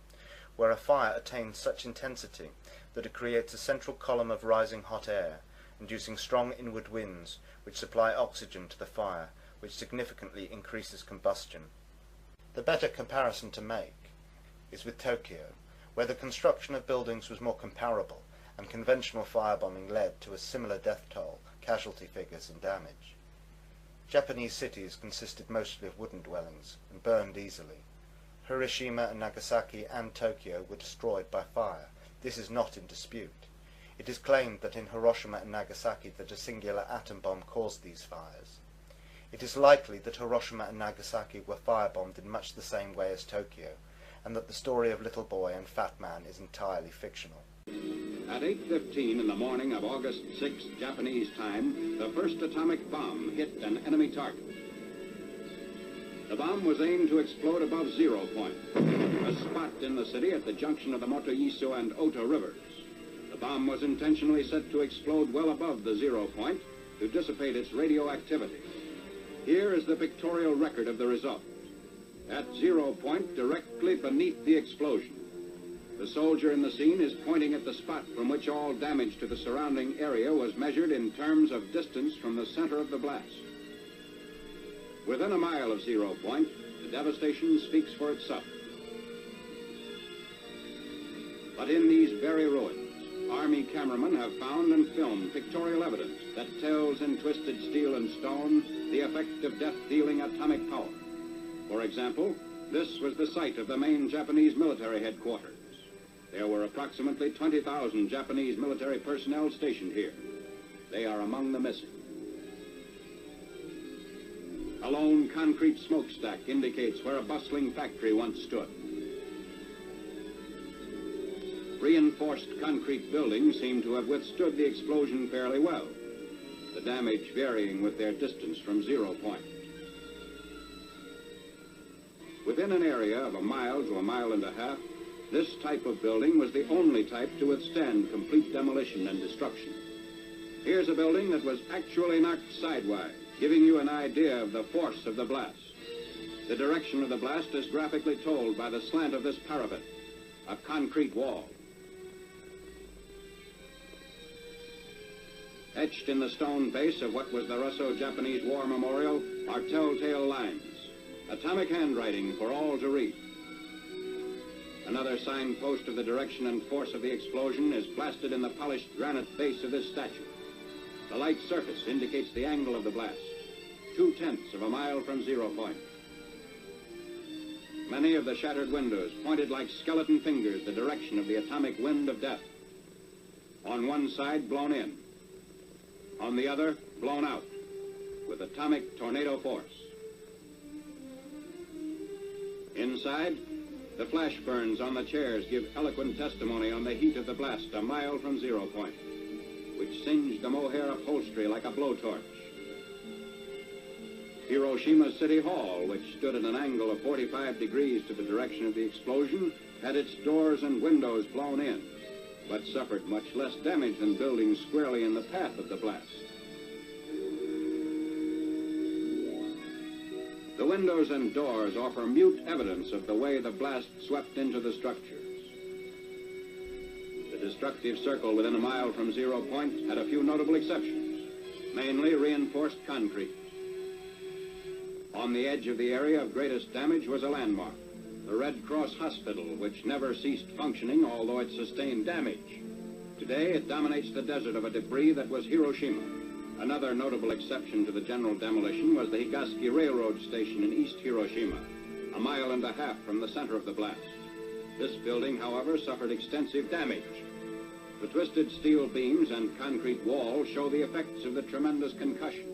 where a fire attains such intensity that it creates a central column of rising hot air, inducing strong inward winds which supply oxygen to the fire, which significantly increases combustion. The better comparison to make is with Tokyo, where the construction of buildings was more comparable, and conventional firebombing led to a similar death toll, casualty figures, and damage. Japanese cities consisted mostly of wooden dwellings, and burned easily. Hiroshima and Nagasaki and Tokyo were destroyed by fire. This is not in dispute. It is claimed that in Hiroshima and Nagasaki that a singular atom bomb caused these fires. It is likely that Hiroshima and Nagasaki were firebombed in much the same way as Tokyo, and that the story of Little Boy and Fat Man is entirely fictional. At 8:15 in the morning of August 6, Japanese time, the first atomic bomb hit an enemy target. The bomb was aimed to explode above 0 point, a spot in the city at the junction of the Motoiso and Ota rivers. The bomb was intentionally set to explode well above the 0 point to dissipate its radioactivity. Here is the pictorial record of the result. At 0 point, directly beneath the explosion, the soldier in the scene is pointing at the spot from which all damage to the surrounding area was measured in terms of distance from the center of the blast. Within a mile of 0 point, the devastation speaks for itself. But in these very ruins, Army cameramen have found and filmed pictorial evidence that tells in twisted steel and stone the effect of death-dealing atomic power. For example, this was the site of the main Japanese military headquarters. There were approximately 20,000 Japanese military personnel stationed here. They are among the missing. A lone concrete smokestack indicates where a bustling factory once stood. Reinforced concrete buildings seem to have withstood the explosion fairly well, the damage varying with their distance from 0 point. Within an area of a mile to a mile and a half, this type of building was the only type to withstand complete demolition and destruction. Here's a building that was actually knocked sidewise, giving you an idea of the force of the blast. The direction of the blast is graphically told by the slant of this parapet, a concrete wall. Etched in the stone base of what was the Russo-Japanese War Memorial are telltale lines, atomic handwriting for all to read. Another signpost of the direction and force of the explosion is blasted in the polished granite base of this statue. The light surface indicates the angle of the blast, 2/10 of a mile from 0 point. Many of the shattered windows pointed like skeleton fingers the direction of the atomic wind of death. On one side, blown in. On the other, blown out, with atomic tornado force. Inside, the flash burns on the chairs give eloquent testimony on the heat of the blast a mile from 0 point, which singed the mohair upholstery like a blowtorch. Hiroshima City Hall, which stood at an angle of 45 degrees to the direction of the explosion, had its doors and windows blown in, but suffered much less damage than buildings squarely in the path of the blast. The windows and doors offer mute evidence of the way the blast swept into the structures. The destructive circle within a mile from 0 point had a few notable exceptions, mainly reinforced concrete. On the edge of the area of greatest damage was a landmark, the Red Cross Hospital, which never ceased functioning, although it sustained damage. Today, it dominates the desert of a debris that was Hiroshima. Another notable exception to the general demolition was the Higashi Railroad Station in East Hiroshima, a mile and a half from the center of the blast. This building, however, suffered extensive damage. The twisted steel beams and concrete wall show the effects of the tremendous concussion.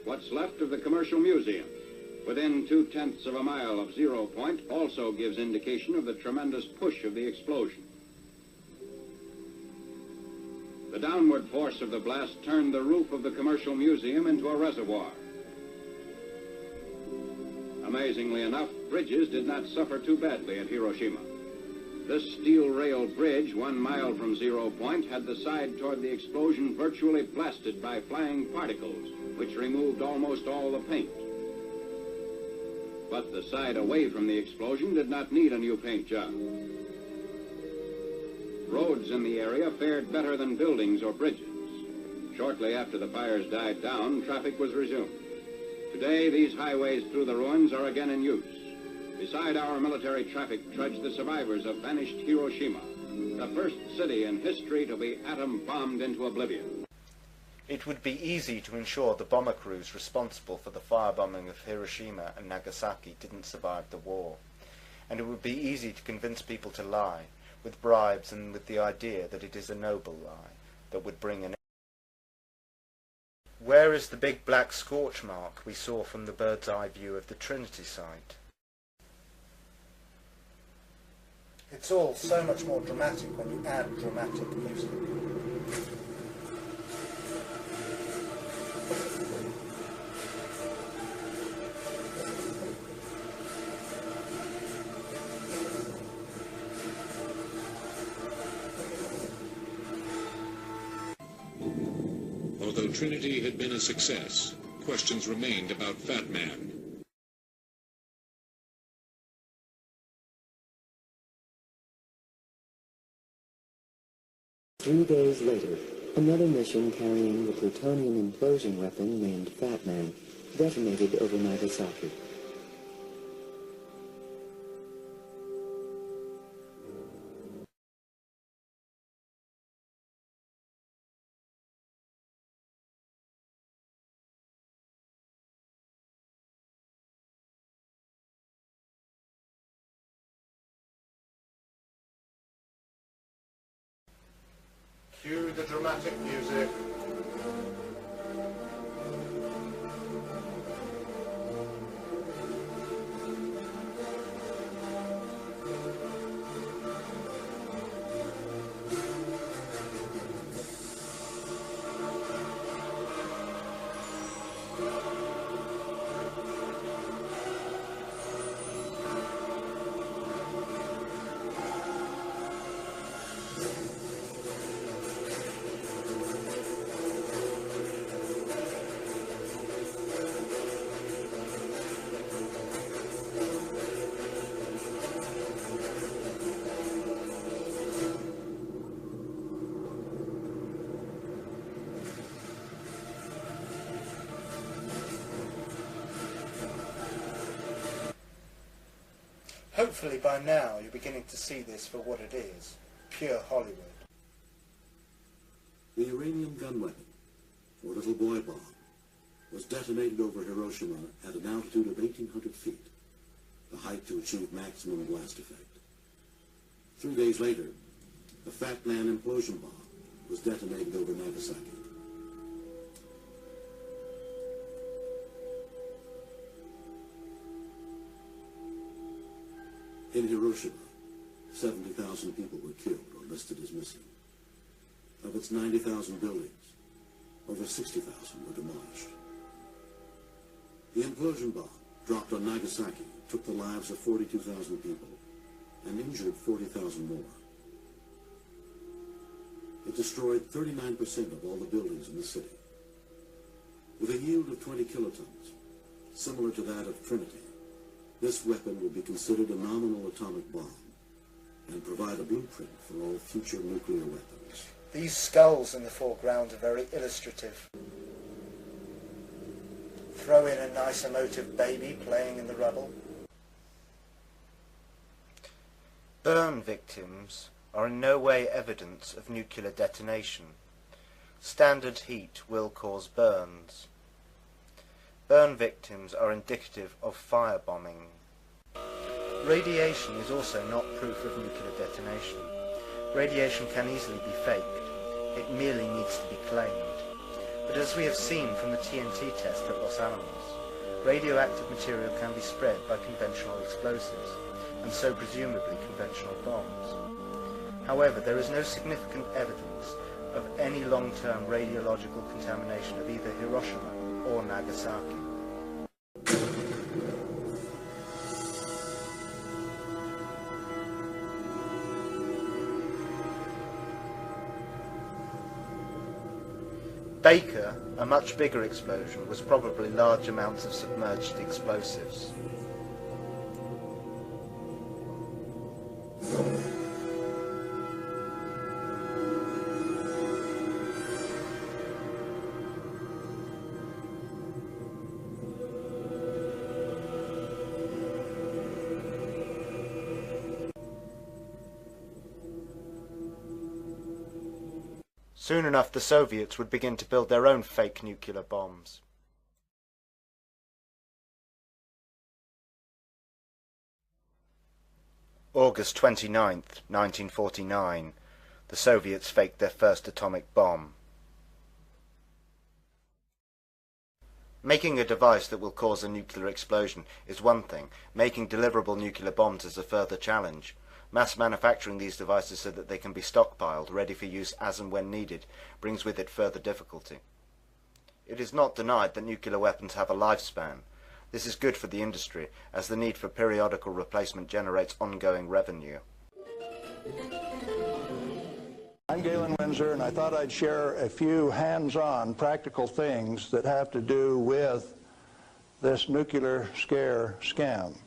What's left of the Commercial Museum, within 0.2 of a mile of 0 point also gives indication of the tremendous push of the explosion. The downward force of the blast turned the roof of the commercial museum into a reservoir. Amazingly enough, bridges did not suffer too badly at Hiroshima. This steel rail bridge, 1 mile from 0 point, had the side toward the explosion virtually blasted by flying particles, which removed almost all the paint. But the side away from the explosion did not need a new paint job. Roads in the area fared better than buildings or bridges. Shortly after the fires died down, traffic was resumed. Today, these highways through the ruins are again in use. Beside our military traffic trudge the survivors of vanished Hiroshima, the first city in history to be atom-bombed into oblivion. It would be easy to ensure the bomber crews responsible for the firebombing of Hiroshima and Nagasaki didn't survive the war. And it would be easy to convince people to lie, with bribes and with the idea that it is a noble lie that would bring an end. Where is the big black scorch mark we saw from the bird's eye view of the Trinity site? It's all so much more dramatic when you add dramatic music. Although Trinity had been a success, questions remained about Fat Man. Three days later, another mission carrying the plutonium implosion weapon named Fat Man detonated over Nagasaki. Cue the dramatic music. Hopefully by now you're beginning to see this for what it is, pure Hollywood. The uranium gun weapon, or little boy bomb, was detonated over Hiroshima at an altitude of 1,800 feet, the height to achieve maximum blast effect. 3 days later, the Fat Man implosion bomb was detonated over Nagasaki. In Hiroshima, 70,000 people were killed or listed as missing. Of its 90,000 buildings, over 60,000 were demolished. The implosion bomb dropped on Nagasaki took the lives of 42,000 people and injured 40,000 more. It destroyed 39% of all the buildings in the city. With a yield of 20 kilotons, similar to that of Trinity, this weapon would be considered a nominal atomic bomb and provide a blueprint for all future nuclear weapons. These skulls in the foreground are very illustrative. Throw in a nice emotive baby playing in the rubble. Burn victims are in no way evidence of nuclear detonation. Standard heat will cause burns. Burn victims are indicative of firebombing. Radiation is also not proof of nuclear detonation. Radiation can easily be faked. It merely needs to be claimed. But as we have seen from the TNT test at Los Alamos, radioactive material can be spread by conventional explosives, and so presumably conventional bombs. However, there is no significant evidence of any long-term radiological contamination of either Hiroshima or Nagasaki. Baker, a much bigger explosion, was probably large amounts of submerged explosives. Soon enough, the Soviets would begin to build their own fake nuclear bombs. August 29th, 1949. The Soviets faked their first atomic bomb. Making a device that will cause a nuclear explosion is one thing. Making deliverable nuclear bombs is a further challenge. Mass manufacturing these devices so that they can be stockpiled, ready for use as and when needed, brings with it further difficulty. It is not denied that nuclear weapons have a lifespan. This is good for the industry, as the need for periodical replacement generates ongoing revenue. I'm Galen Windsor, and I thought I'd share a few hands-on practical things that have to do with this nuclear scare scam.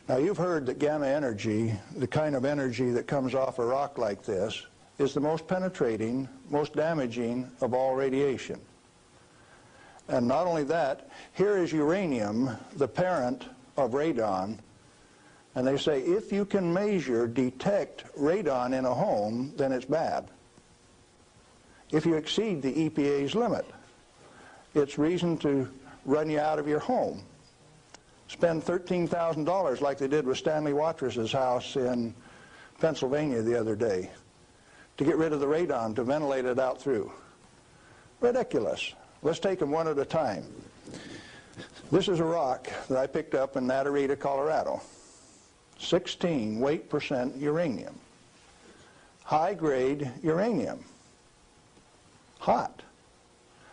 Now, you've heard that gamma energy, the kind of energy that comes off a rock like this, is the most penetrating, most damaging of all radiation. And not only that, here is uranium, the parent of radon, and they say if you can detect radon in a home, then it's bad. If you exceed the EPA's limit, it's reason to run you out of your home. Spend $13,000 like they did with Stanley Watrous' house in Pennsylvania the other day to get rid of the radon, to ventilate it out through. Ridiculous. Let's take them one at a time. This is a rock that I picked up in Natarita, Colorado. 16% weight uranium. High-grade uranium. Hot.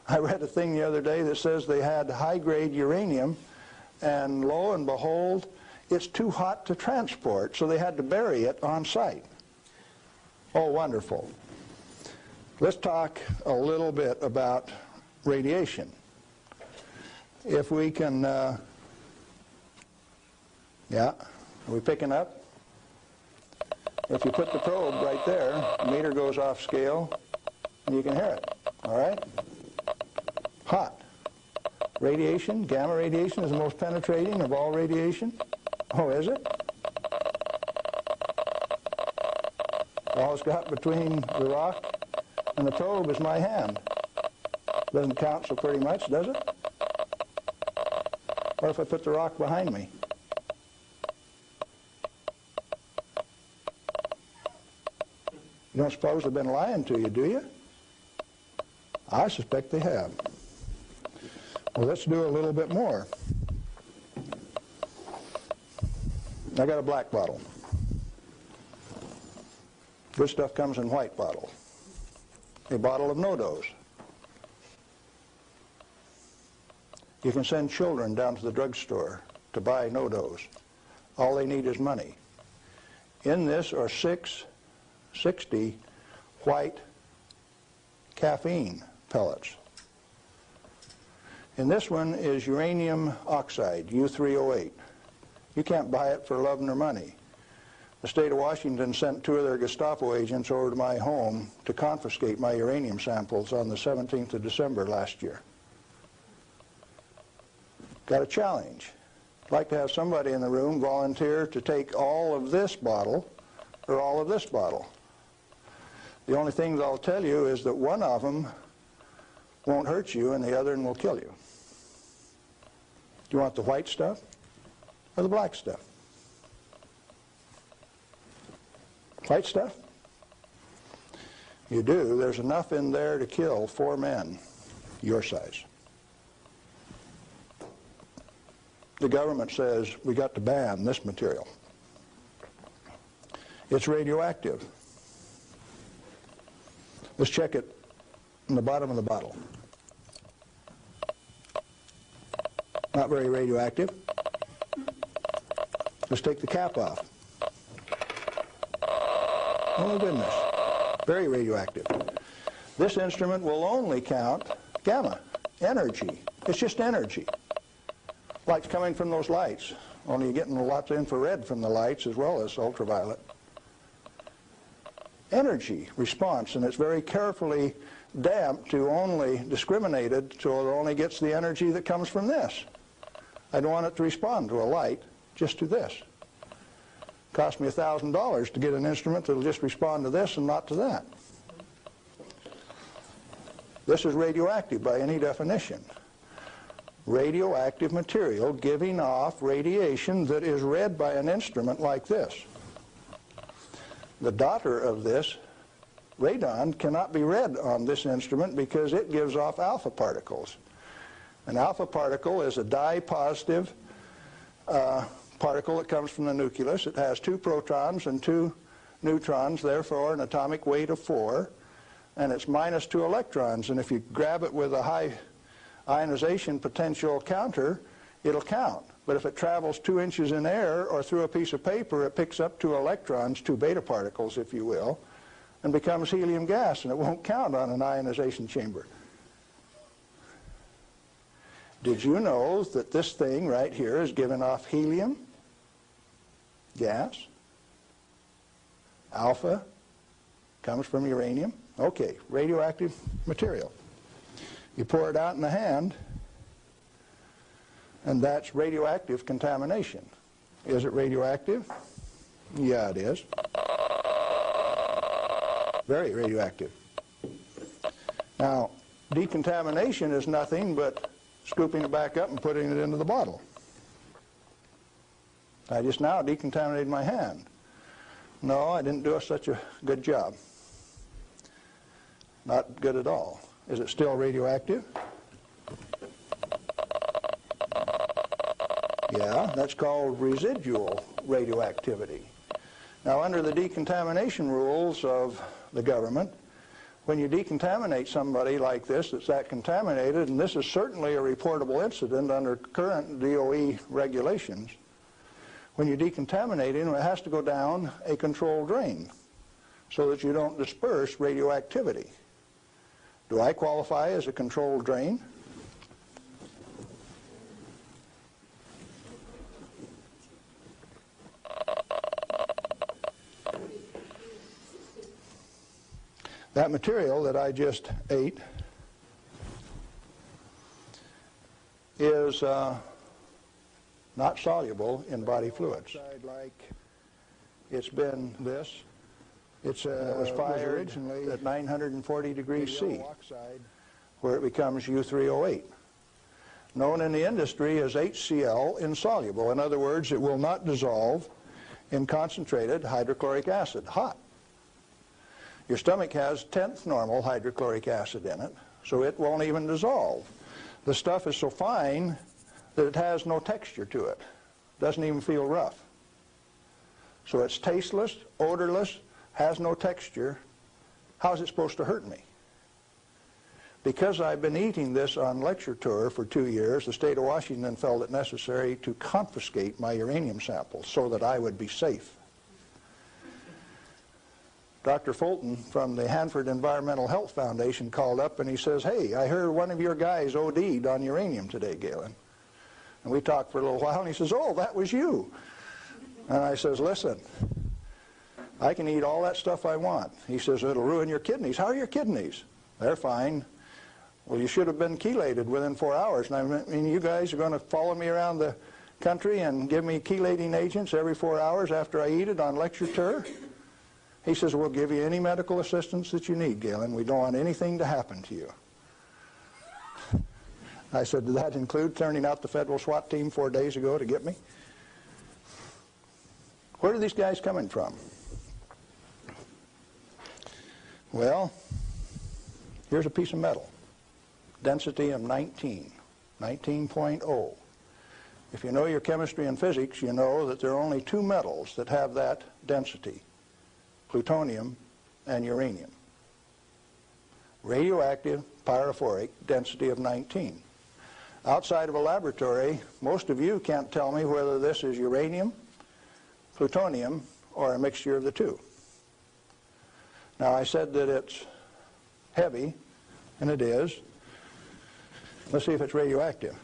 I read a thing the other day that says they had high-grade uranium, and lo and behold, it's too hot to transport, so they had to bury it on site. Oh, wonderful. Let's talk a little bit about radiation. If we can, yeah, are we picking up? If you put the probe right there, the meter goes off scale, and you can hear it, all right? Hot. Radiation, gamma radiation is the most penetrating of all radiation. Oh, is it? All it's got between the rock and the probe is my hand. Doesn't count so pretty much, does it? What if I put the rock behind me? You don't suppose they've been lying to you, do you? I suspect they have. Well, let's do a little bit more. I got a black bottle. Good stuff comes in white bottle. A bottle of no-dose. You can send children down to the drugstore to buy no-dose. All they need is money. In this are 660 white caffeine pellets. And this one is uranium oxide, U3O8. You can't buy it for love nor money. The state of Washington sent 2 of their Gestapo agents over to my home to confiscate my uranium samples on the 17th of December last year. Got a challenge. I'd like to have somebody in the room volunteer to take all of this bottle or all of this bottle. The only thing that I'll tell you is that one of them won't hurt you and the other one will kill you. Do you want the white stuff or the black stuff? White stuff? You do. There's enough in there to kill 4 men your size. the government says we got to ban this material. It's radioactive. Let's check it in the bottom of the bottle. Not very radioactive. Let's take the cap off. Oh goodness, very radioactive. This instrument will only count gamma, energy. It's just energy. Light's coming from those lights, only you're getting lots of infrared from the lights as well as ultraviolet. Energy response, and it's very carefully damped to only discriminated so it only gets the energy that comes from this. I don't want it to respond to a light, just to this. Cost me $1,000 to get an instrument that will just respond to this and not to that. This is radioactive by any definition. Radioactive material giving off radiation that is read by an instrument like this. The daughter of this, radon, cannot be read on this instrument because it gives off alpha particles. An alpha particle is a dye-positive particle that comes from the nucleus. It has 2 protons and 2 neutrons, therefore an atomic weight of 4, and it's minus 2 electrons. And if you grab it with a high ionization potential counter, it'll count. But if it travels 2 inches in air or through a piece of paper, it picks up 2 electrons, 2 beta particles, if you will, and becomes helium gas, and it won't count on an ionization chamber. Did you know that this thing right here is giving off helium gas? Alpha comes from uranium. Okay, radioactive material. You pour it out in the hand, and that's radioactive contamination. Is it radioactive? Yeah, it is. Very radioactive. Now, decontamination is nothing but scooping it back up and putting it into the bottle. I just now decontaminated my hand. No, I didn't do such a good job. Not good at all. Is it still radioactive? Yeah, that's called residual radioactivity. Now, under the decontamination rules of the government, when you decontaminate somebody like this that's that contaminated, and this is certainly a reportable incident under current DOE regulations, when you decontaminate him, it has to go down a controlled drain so that you don't disperse radioactivity. Do I qualify as a controlled drain? That material that I just ate is not soluble in body fluids. Like it's been this. It was fired originally at 940 degrees C, where it becomes U3O8. Known in the industry as HCl insoluble. In other words, it will not dissolve in concentrated hydrochloric acid, hot. Your stomach has 10th normal hydrochloric acid in it, so it won't even dissolve. The stuff is so fine that it has no texture to it. Doesn't even feel rough. So it's tasteless, odorless, has no texture. How's it supposed to hurt me? Because I've been eating this on lecture tour for 2 years, the state of Washington felt it necessary to confiscate my uranium samples so that I would be safe. Dr. Fulton from the Hanford Environmental Health Foundation called up and he says, "Hey, I heard one of your guys OD'd on uranium today, Galen." And we talked for a little while and he says, "Oh, that was you." And I says, "Listen, I can eat all that stuff I want." He says, "It'll ruin your kidneys." "How are your kidneys?" "They're fine." "Well, you should have been chelated within 4 hours. And I mean, you guys are going to follow me around the country and give me chelating agents every 4 hours after I eat it on lecture tour?" He says, "We'll give you any medical assistance that you need, Galen. We don't want anything to happen to you." I said, "Did that include turning out the federal SWAT team 4 days ago to get me?" Where are these guys coming from? Well, here's a piece of metal. Density of 19, 19.0. If you know your chemistry and physics, you know that there are only two metals that have that density, plutonium and uranium. Radioactive, pyrophoric, density of 19. Outside of a laboratory, most of you can't tell me whether this is uranium, plutonium, or a mixture of the two. Now, I said that it's heavy, and it is. Let's see if it's radioactive.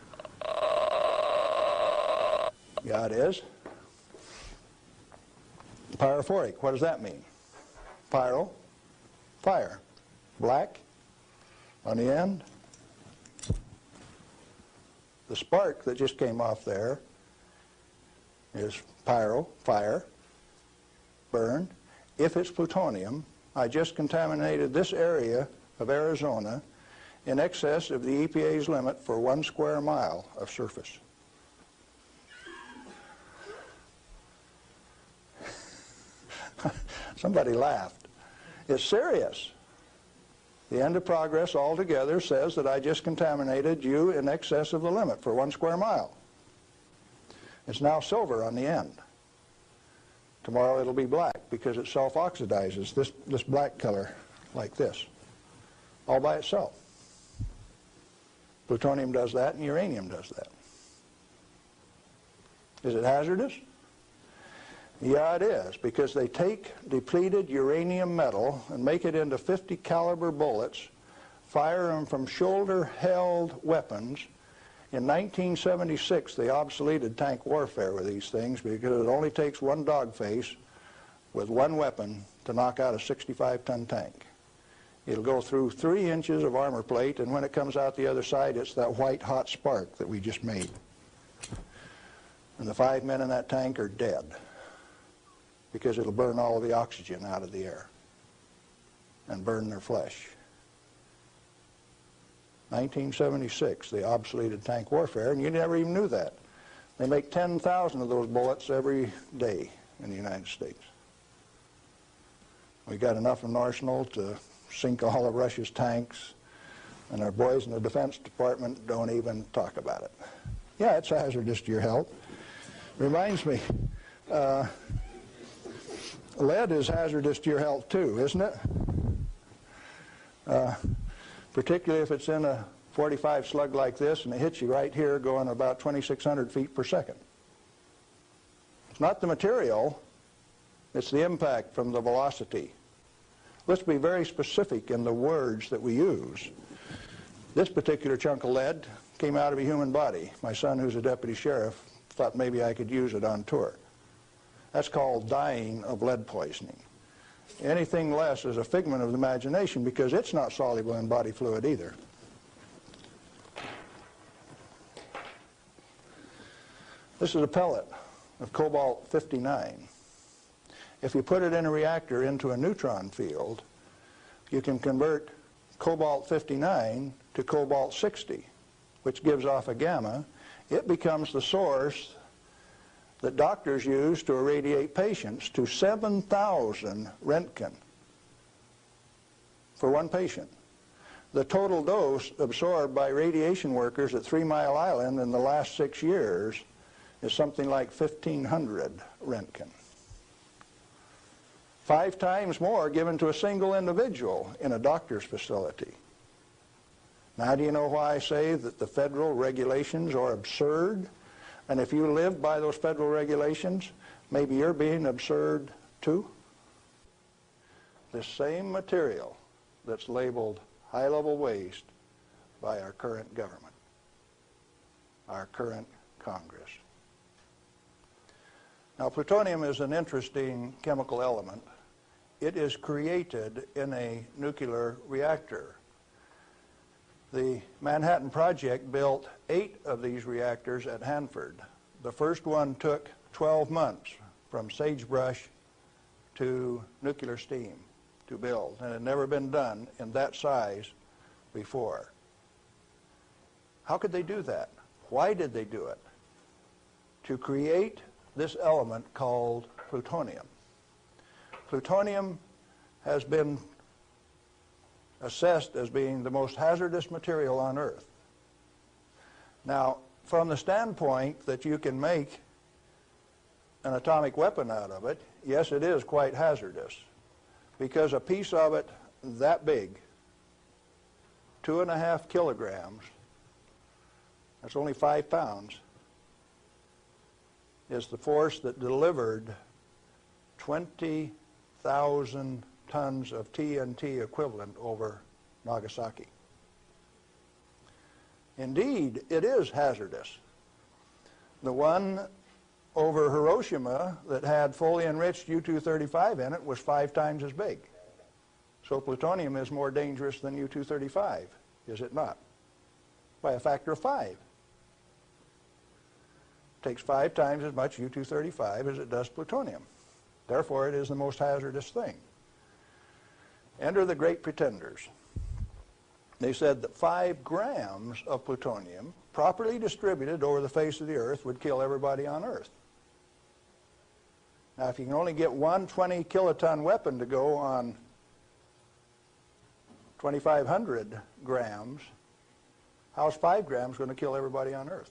Yeah, it is. Pyrophoric, what does that mean? Pyro, fire. Black on the end. The spark that just came off there is pyro, fire, burn. If it's plutonium, I just contaminated this area of Arizona in excess of the EPA's limit for 1 square mile of surface. Somebody laughed. It's serious. The end of progress altogether says that I just contaminated you in excess of the limit for 1 square mile. It's now silver on the end. Tomorrow it'll be black because it self-oxidizes, this black color like this, all by itself. Plutonium does that and uranium does that. Is it hazardous? Yeah, it is, because they take depleted uranium metal and make it into 50 caliber bullets, fire them from shoulder-held weapons. In 1976, they obsoleted tank warfare with these things because it only takes one dog face with one weapon to knock out a 65-ton tank. It'll go through 3 inches of armor plate, and when it comes out the other side, it's that white hot spark that we just made. And the 5 men in that tank are dead, because it'll burn all of the oxygen out of the air and burn their flesh. 1976, they obsoleted tank warfare, and you never even knew that. They make 10,000 of those bullets every day in the United States. We got enough in arsenal to sink all of Russia's tanks, and our boys in the Defense Department don't even talk about it. Yeah, it's hazardous to your health. Reminds me, lead is hazardous to your health too, isn't it? Particularly if it's in a 45 slug like this and it hits you right here going about 2,600 feet per second. It's not the material, it's the impact from the velocity. Let's be very specific in the words that we use. This particular chunk of lead came out of a human body. My son, who's a deputy sheriff, thought maybe I could use it on tour. That's called dying of lead poisoning. Anything less is a figment of the imagination because it's not soluble in body fluid either. This is a pellet of cobalt-59. If you put it in a reactor into a neutron field, you can convert cobalt-59 to cobalt-60, which gives off a gamma. It becomes the source that doctors use to irradiate patients to 7,000 Roentgen for one patient. The total dose absorbed by radiation workers at 3 Mile Island in the last 6 years is something like 1,500 Roentgen. 5 times more given to a single individual in a doctor's facility. Now, do you know why I say that the federal regulations are absurd? And if you live by those federal regulations, maybe you're being absurd too? This same material that's labeled high-level waste by our current government, our current Congress. Now, plutonium is an interesting chemical element. It is created in a nuclear reactor. The Manhattan Project built 8 of these reactors at Hanford. The first one took 12 months from sagebrush to nuclear steam to build, and it had never been done in that size before. How could they do that? Why did they do it? To create this element called plutonium. Plutonium has been assessed as being the most hazardous material on Earth. Now, from the standpoint that you can make an atomic weapon out of it, yes, it is quite hazardous, because a piece of it that big, 2.5 kilograms, that's only 5 pounds, is the force that delivered 20,000 tons of TNT equivalent over Nagasaki. Indeed, it is hazardous. The one over Hiroshima that had fully enriched U-235 in it was 5 times as big. So plutonium is more dangerous than U-235, is it not? By a factor of 5. It takes 5 times as much U-235 as it does plutonium. Therefore, it is the most hazardous thing. Enter the great pretenders. They said that 5 grams of plutonium, properly distributed over the face of the Earth, would kill everybody on Earth. Now, if you can only get one 20-kiloton weapon to go on 2,500 grams, how's 5 grams going to kill everybody on Earth?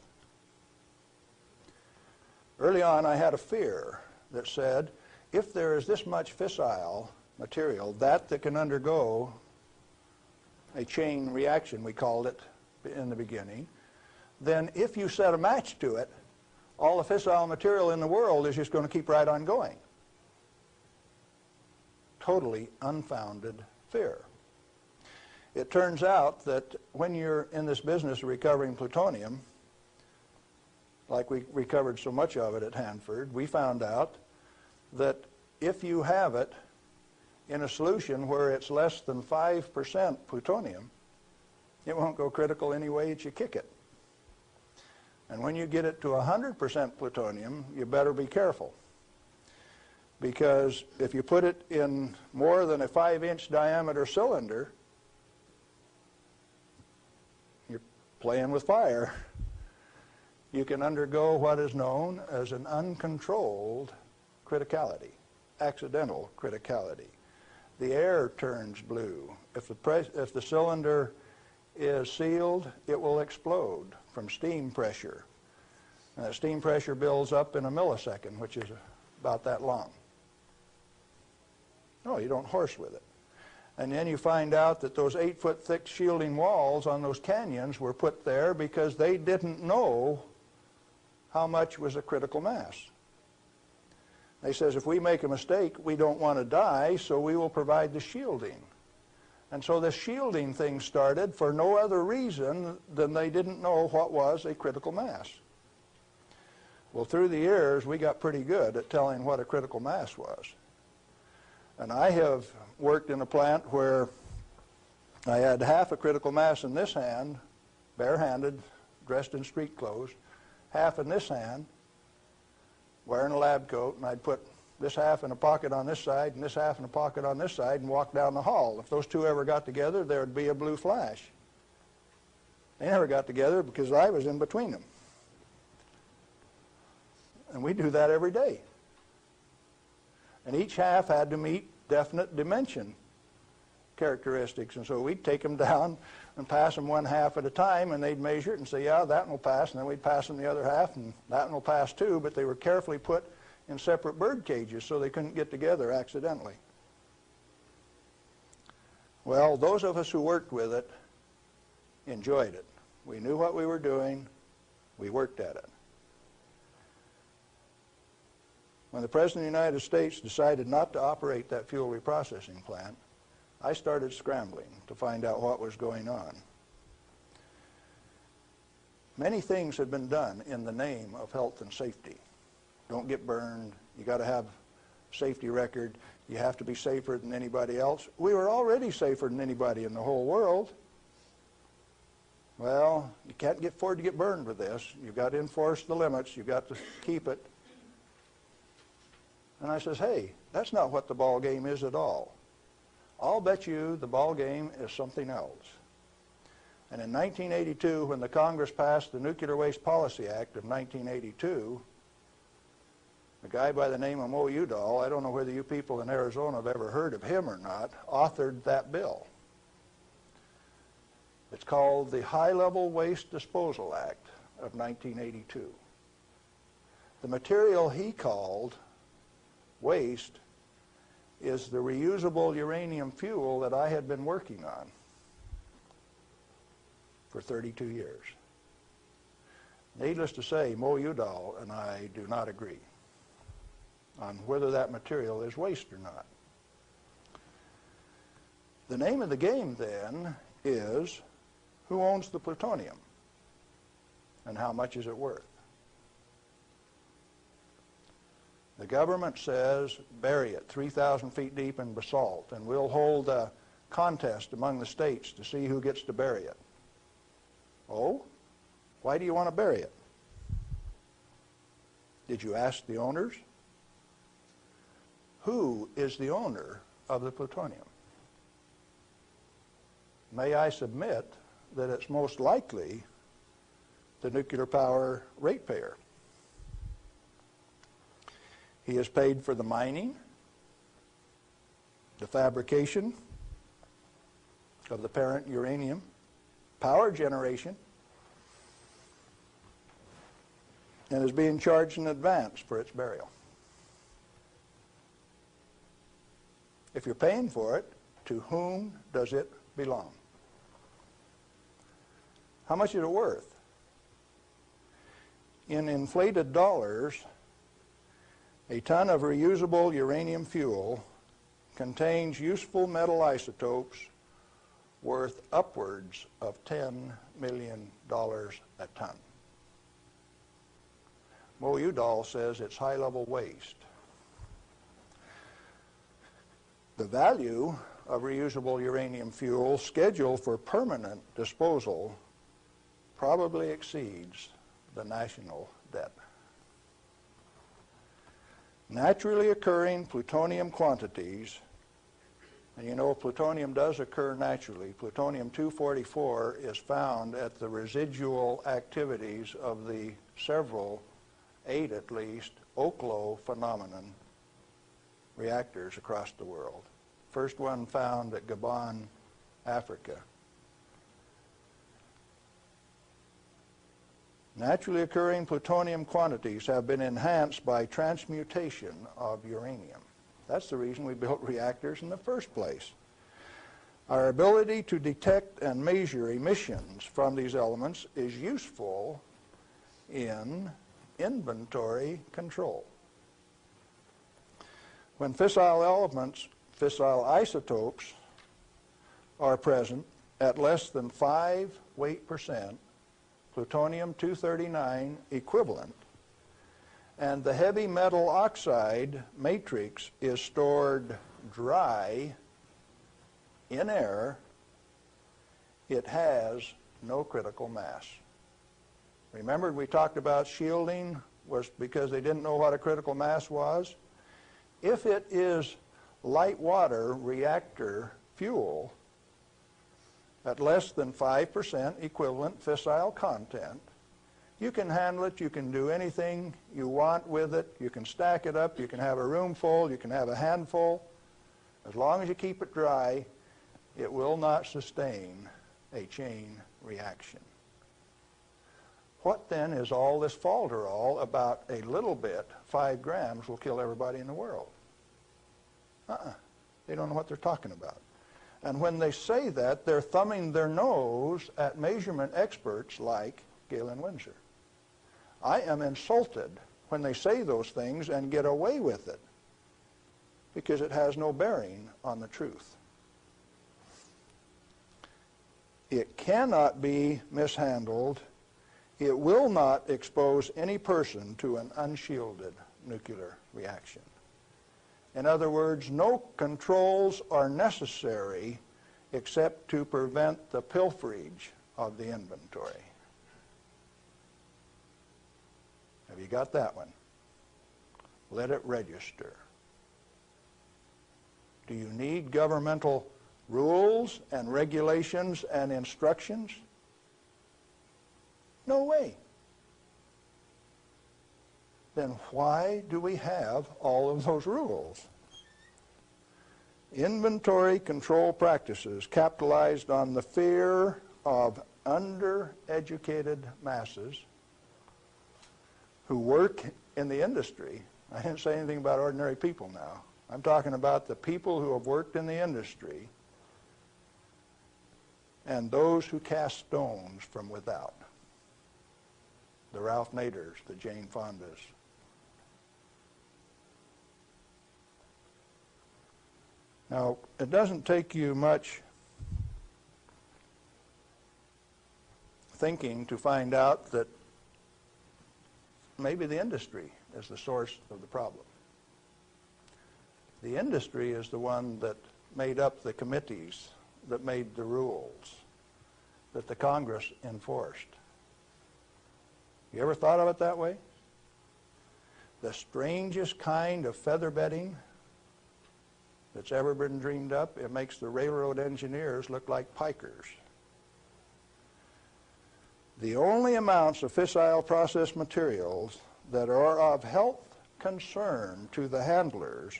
Early on, I had a fear that said, if there is this much fissile material, that can undergo a chain reaction, we called it in the beginning, then if you set a match to it, all the fissile material in the world is just going to keep right on going. Totally unfounded fear. It turns out that when you're in this business of recovering plutonium, like we recovered so much of it at Hanford, we found out that if you have it in a solution where it's less than 5% plutonium, it won't go critical any way that you kick it. And when you get it to 100% plutonium, you better be careful. Because if you put it in more than a 5-inch diameter cylinder, you're playing with fire. You can undergo what is known as an uncontrolled criticality, accidental criticality. The air turns blue. If the cylinder is sealed, it will explode from steam pressure. And that steam pressure builds up in a millisecond, which is about that long. No, you don't horse with it. And then you find out that those 8-foot thick shielding walls on those canyons were put there because they didn't know how much was a critical mass. They says, if we make a mistake, we don't want to die, so we will provide the shielding. And so the shielding thing started for no other reason than they didn't know what was a critical mass. Well, through the years, we got pretty good at telling what a critical mass was. And I have worked in a plant where I had half a critical mass in this hand, barehanded, dressed in street clothes, half in this hand, wearing a lab coat, and I'd put this half in a pocket on this side and this half in a pocket on this side and walk down the hall. If those two ever got together, there would be a blue flash. They never got together because I was in between them. And we do that every day. And each half had to meet definite dimension characteristics. And so we'd take them down and pass them one half at a time, and they'd measure it and say, yeah, that one will pass, and then we'd pass them the other half, and that one will pass too, but they were carefully put in separate bird cages so they couldn't get together accidentally. Well, those of us who worked with it enjoyed it. We knew what we were doing. We worked at it. When the President of the United States decided not to operate that fuel reprocessing plant, I started scrambling to find out what was going on. Many things had been done in the name of health and safety. Don't get burned. You got to have a safety record. You have to be safer than anybody else. We were already safer than anybody in the whole world. Well, you can't afford to get burned with this. You've got to enforce the limits. You've got to keep it. And I says, hey, that's not what the ball game is at all. I'll bet you the ball game is something else. And in 1982, when the Congress passed the Nuclear Waste Policy Act of 1982, a guy by the name of Mo Udall, I don't know whether you people in Arizona have ever heard of him or not, authored that bill. It's called the High-Level Waste Disposal Act of 1982. The material he called waste is the reusable uranium fuel that I had been working on for 32 years. Needless to say, Mo Udall and I do not agree on whether that material is waste or not. The name of the game then is, who owns the plutonium and how much is it worth? The government says bury it 3,000 feet deep in basalt, and we'll hold a contest among the states to see who gets to bury it. Oh? Why do you want to bury it? Did you ask the owners? Who is the owner of the plutonium? May I submit that it's most likely the nuclear power ratepayer. He is paid for the mining, the fabrication of the parent uranium, power generation, and is being charged in advance for its burial. If you're paying for it, to whom does it belong? How much is it worth? In inflated dollars, a ton of reusable uranium fuel contains useful metal isotopes worth upwards of $10 million a ton. Mo Udall says it's high-level waste. The value of reusable uranium fuel scheduled for permanent disposal probably exceeds the national debt. Naturally occurring plutonium quantities, and you know plutonium does occur naturally. Plutonium-244 is found at the residual activities of the several, 8 at least, Oklo phenomenon reactors across the world. First one found at Gabon, Africa. Naturally occurring plutonium quantities have been enhanced by transmutation of uranium. That's the reason we built reactors in the first place. Our ability to detect and measure emissions from these elements is useful in inventory control. When fissile elements, fissile isotopes, are present at less than 5 weight percent, plutonium-239 equivalent, and the heavy metal oxide matrix is stored dry in air, it has no critical mass. Remember we talked about shielding was because they didn't know what a critical mass was? If it is light water reactor fuel at less than 5% equivalent fissile content, you can handle it, you can do anything you want with it, you can stack it up, you can have a room full, you can have a handful. As long as you keep it dry, it will not sustain a chain reaction. What then is all this falderall about a little bit, 5 grams will kill everybody in the world? They don't know what they're talking about. And when they say that, they're thumbing their nose at measurement experts like Galen Windsor. I am insulted when they say those things and get away with it because it has no bearing on the truth. It cannot be mishandled. It will not expose any person to an unshielded nuclear reaction. In other words, no controls are necessary except to prevent the pilferage of the inventory. Have you got that one? Let it register. Do you need governmental rules and regulations and instructions? No way. Then why do we have all of those rules? Inventory control practices capitalized on the fear of undereducated masses who work in the industry, I didn't say anything about ordinary people now. I'm talking about the people who have worked in the industry and those who cast stones from without. The Ralph Naders, the Jane Fondas. Now, it doesn't take you much thinking to find out that maybe the industry is the source of the problem. The industry is the one that made up the committees that made the rules that the Congress enforced. You ever thought of it that way? The strangest kind of feather bedding that's ever been dreamed up, it makes the railroad engineers look like pikers. The only amounts of fissile process materials that are of health concern to the handlers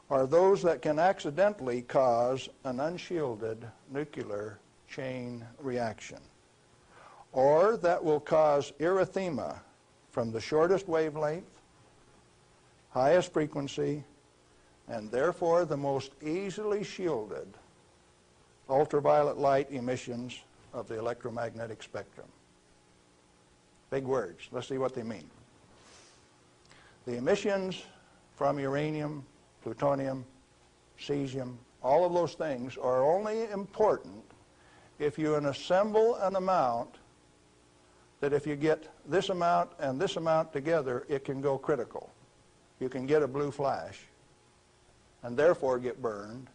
are those that can accidentally cause an unshielded nuclear chain reaction, or that will cause erythema from the shortest wavelength, highest frequency, and therefore the most easily shielded ultraviolet light emissions of the electromagnetic spectrum. Big words. Let's see what they mean. The emissions from uranium, plutonium, cesium, all of those things are only important if you assemble an amount that if you get this amount and this amount together, it can go critical. You can get a blue flash and therefore get burned.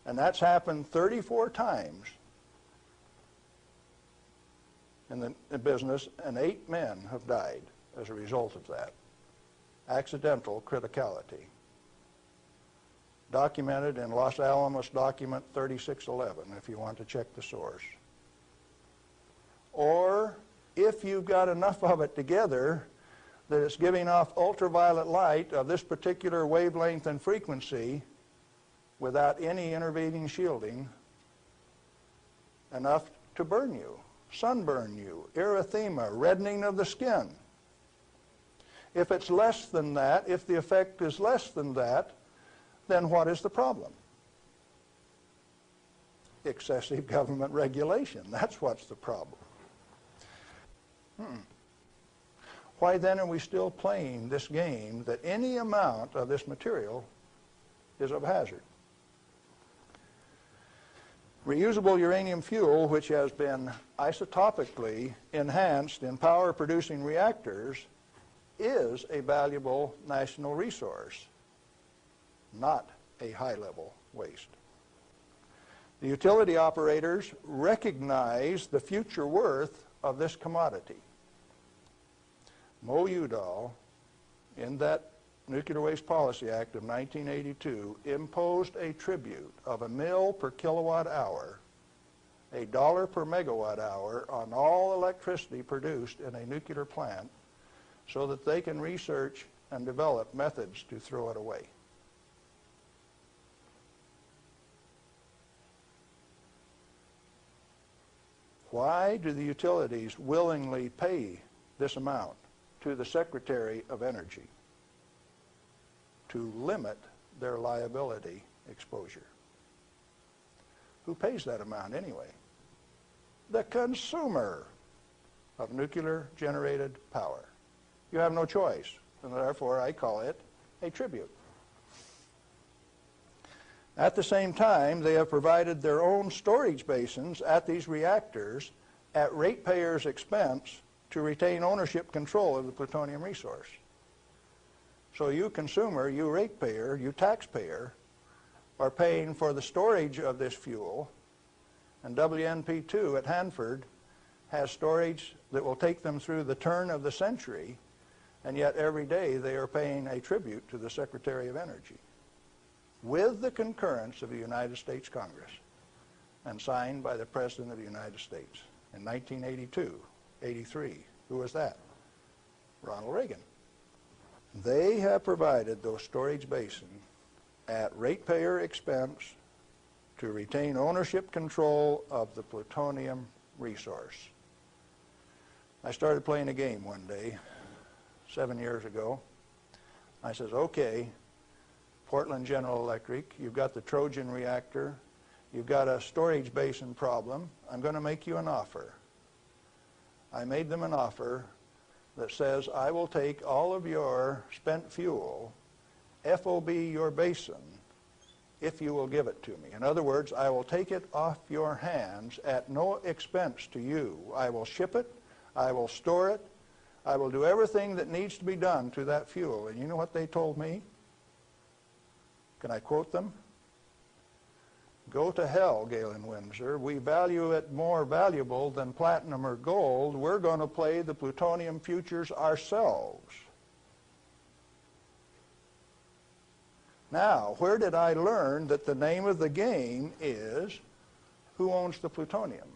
And that's happened 34 times in the business, and 8 men have died as a result of that. Accidental criticality. Documented in Los Alamos document 3611, if you want to check the source. Or if you've got enough of it together that it's giving off ultraviolet light of this particular wavelength and frequency without any intervening shielding, enough to burn you, sunburn you, erythema, reddening of the skin. If it's less than that, if the effect is less than that, then what is the problem? Excessive government regulation. That's what's the problem. Why then are we still playing this game that any amount of this material is of hazard? Reusable uranium fuel, which has been isotopically enhanced in power-producing reactors, is a valuable national resource, not a high-level waste. The utility operators recognize the future worth of this commodity. Mo Udall, in that Nuclear Waste Policy Act of 1982, imposed a tribute of $1 per kilowatt hour, $1 per megawatt hour on all electricity produced in a nuclear plant so that they can research and develop methods to throw it away. Why do the utilities willingly pay this amount to the Secretary of Energy? To limit their liability exposure. Who pays that amount anyway? The consumer of nuclear generated power. You have no choice, and therefore I call it a tribute. At the same time, they have provided their own storage basins at these reactors at ratepayers' expense to retain ownership control of the plutonium resource. So you consumer, you ratepayer, you taxpayer are paying for the storage of this fuel, and WNP2 at Hanford has storage that will take them through the turn of the century, and yet every day they are paying a tribute to the Secretary of Energy with the concurrence of the United States Congress and signed by the President of the United States in 1982, 83. Who was that? Ronald Reagan. They have provided those storage basins at ratepayer expense to retain ownership control of the plutonium resource. I started playing a game one day, 7 years ago. I says, okay, Portland General Electric, you've got the Trojan reactor, you've got a storage basin problem. I'm going to make you an offer. I made them an offer that says I will take all of your spent fuel, FOB your basin, if you will give it to me. In other words, I will take it off your hands at no expense to you. I will ship it, I will store it, I will do everything that needs to be done to that fuel. And you know what they told me? Can I quote them? Go to hell, Galen Windsor. We value it more valuable than platinum or gold. We're going to play the plutonium futures ourselves. Now, where did I learn that the name of the game is who owns the plutonium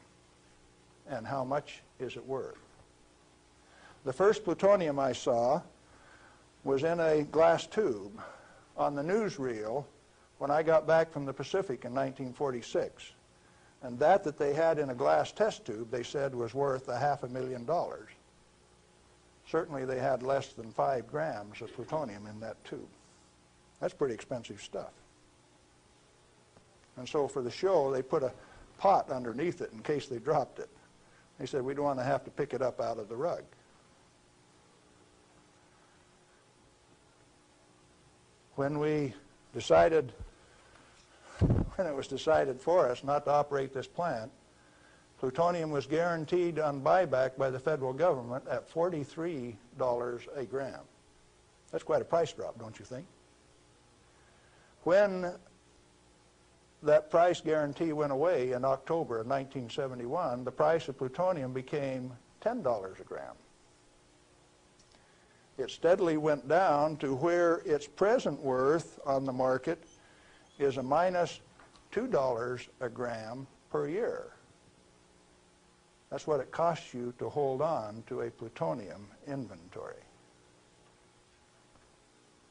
and how much is it worth? The first plutonium I saw was in a glass tube on the newsreel when I got back from the Pacific in 1946. And that they had in a glass test tube, they said, was worth $500,000. Certainly they had less than 5 grams of plutonium in that tube. That's pretty expensive stuff. And so for the show, they put a pot underneath it in case they dropped it. They said, we don't want to have to pick it up out of the rug. When it was decided for us not to operate this plant, plutonium was guaranteed on buyback by the federal government at $43 a gram. That's quite a price drop, don't you think? When that price guarantee went away in October of 1971, the price of plutonium became $10 a gram. It steadily went down to where its present worth on the market is a minus $2 a gram per year. That's what it costs you to hold on to a plutonium inventory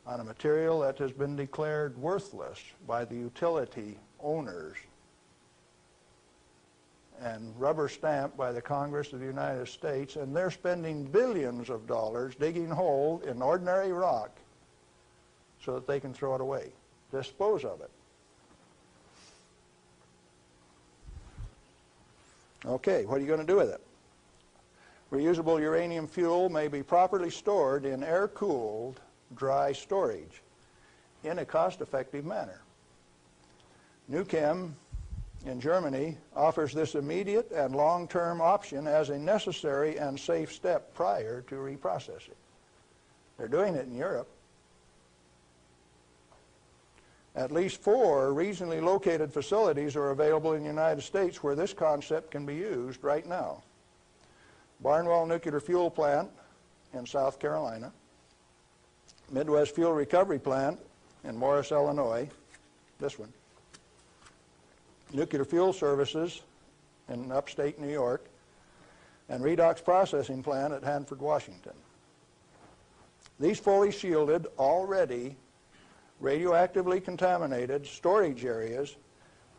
on a material that has been declared worthless by the utility owners and rubber stamped by the Congress of the United States, and they're spending billions of dollars digging holes in ordinary rock so that they can throw it away, dispose of it. Okay, what are you going to do with it? Reusable uranium fuel may be properly stored in air-cooled, dry storage in a cost-effective manner. Nuchem in Germany offers this immediate and long-term option as a necessary and safe step prior to reprocessing. They're doing it in Europe. At least 4 regionally located facilities are available in the United States where this concept can be used right now. Barnwell Nuclear Fuel Plant in South Carolina, Midwest Fuel Recovery Plant in Morris, Illinois, this one, Nuclear Fuel Services in upstate New York, and Redox Processing Plant at Hanford, Washington. These fully shielded, already radioactively contaminated storage areas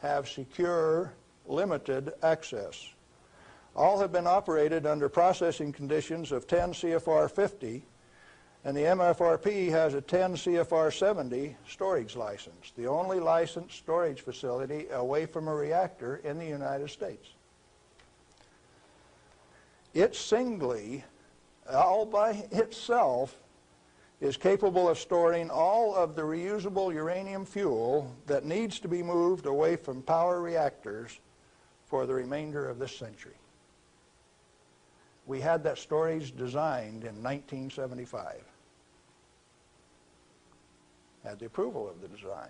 have secure, limited access. All have been operated under processing conditions of 10 CFR 50, and the MFRP has a 10 CFR 70 storage license, the only licensed storage facility away from a reactor in the United States. It singly, all by itself, is capable of storing all of the reusable uranium fuel that needs to be moved away from power reactors for the remainder of this century. We had that storage designed in 1975. Had the approval of the design.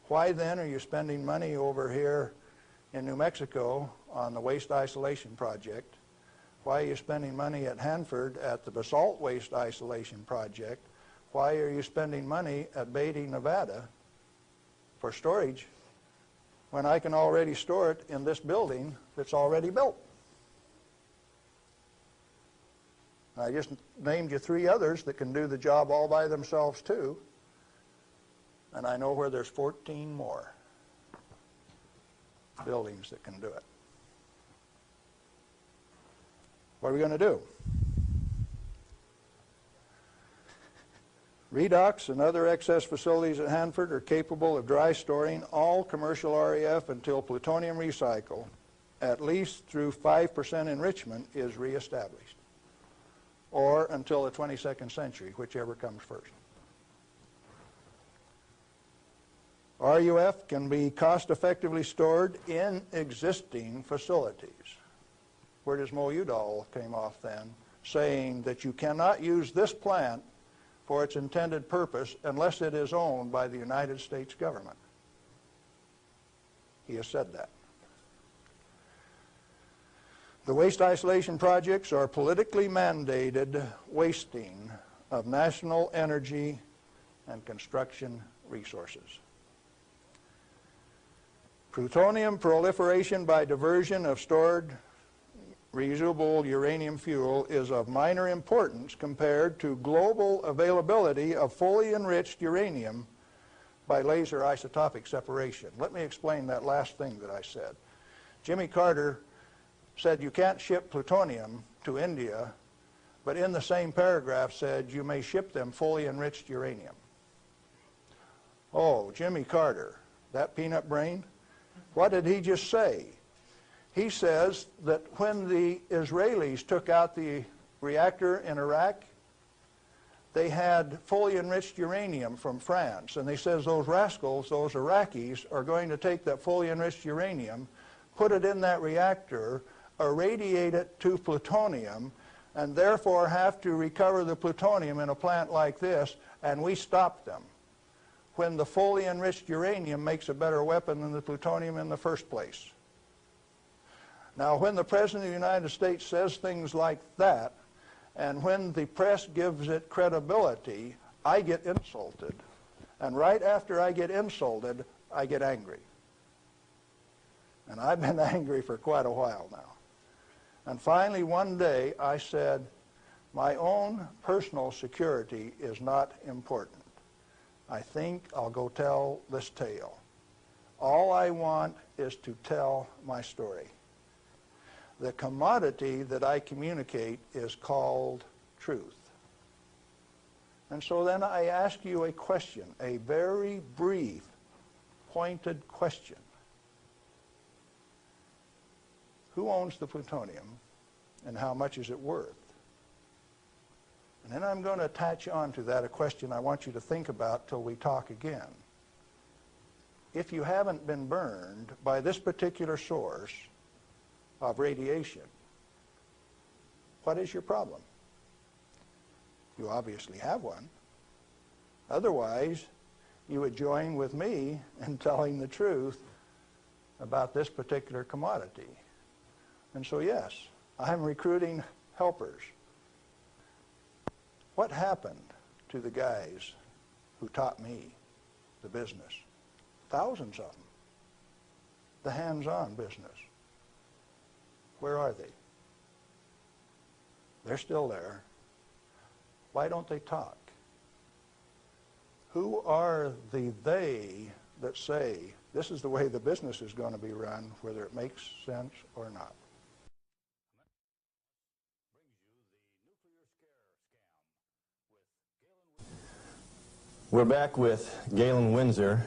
Why then are you spending money over here in New Mexico on the waste isolation project? Why are you spending money at Hanford at the basalt waste isolation project? Why are you spending money at Beatty, Nevada for storage when I can already store it in this building that's already built? I just named you 3 others that can do the job all by themselves too, and I know where there's 14 more buildings that can do it. What are we going to do? Redox and other excess facilities at Hanford are capable of dry storing all commercial REF until plutonium recycle, at least through 5% enrichment, is reestablished, or until the 22nd century, whichever comes first. RUF can be cost-effectively stored in existing facilities. Where does Mo Udall came off then, saying that you cannot use this plant for its intended purpose unless it is owned by the United States government. He has said that. The waste isolation projects are politically mandated wasting of national energy and construction resources. Plutonium proliferation by diversion of stored reusable uranium fuel is of minor importance compared to global availability of fully enriched uranium by laser isotopic separation. Let me explain that last thing that I said. Jimmy Carter said you can't ship plutonium to India, but in the same paragraph said you may ship them fully enriched uranium. Oh, Jimmy Carter, that peanut brain, what did he just say? He says that when the Israelis took out the reactor in Iraq, they had fully enriched uranium from France. And they says those rascals, those Iraqis, are going to take that fully enriched uranium, put it in that reactor, irradiate it to plutonium, and therefore have to recover the plutonium in a plant like this, and we stopped them when the fully enriched uranium makes a better weapon than the plutonium in the first place. Now, when the President of the United States says things like that, and when the press gives it credibility, I get insulted. And right after I get insulted, I get angry. And I've been angry for quite a while now. And finally, one day, I said, my own personal security is not important. I think I'll go tell this tale. All I want is to tell my story. The commodity that I communicate is called truth. And so then I ask you a question, a very brief, pointed question. Who owns the plutonium, and how much is it worth? And then I'm going to attach on to that a question I want you to think about till we talk again. If you haven't been burned by this particular source of radiation, what is your problem? You obviously have one. Otherwise, you would join with me in telling the truth about this particular commodity. And so yes, I'm recruiting helpers. What happened to the guys who taught me the business? Thousands of them. The hands-on business. Where are they? They're still there. Why don't they talk? Who are the they that say this is the way the business is going to be run, whether it makes sense or not? We're back with Galen Windsor,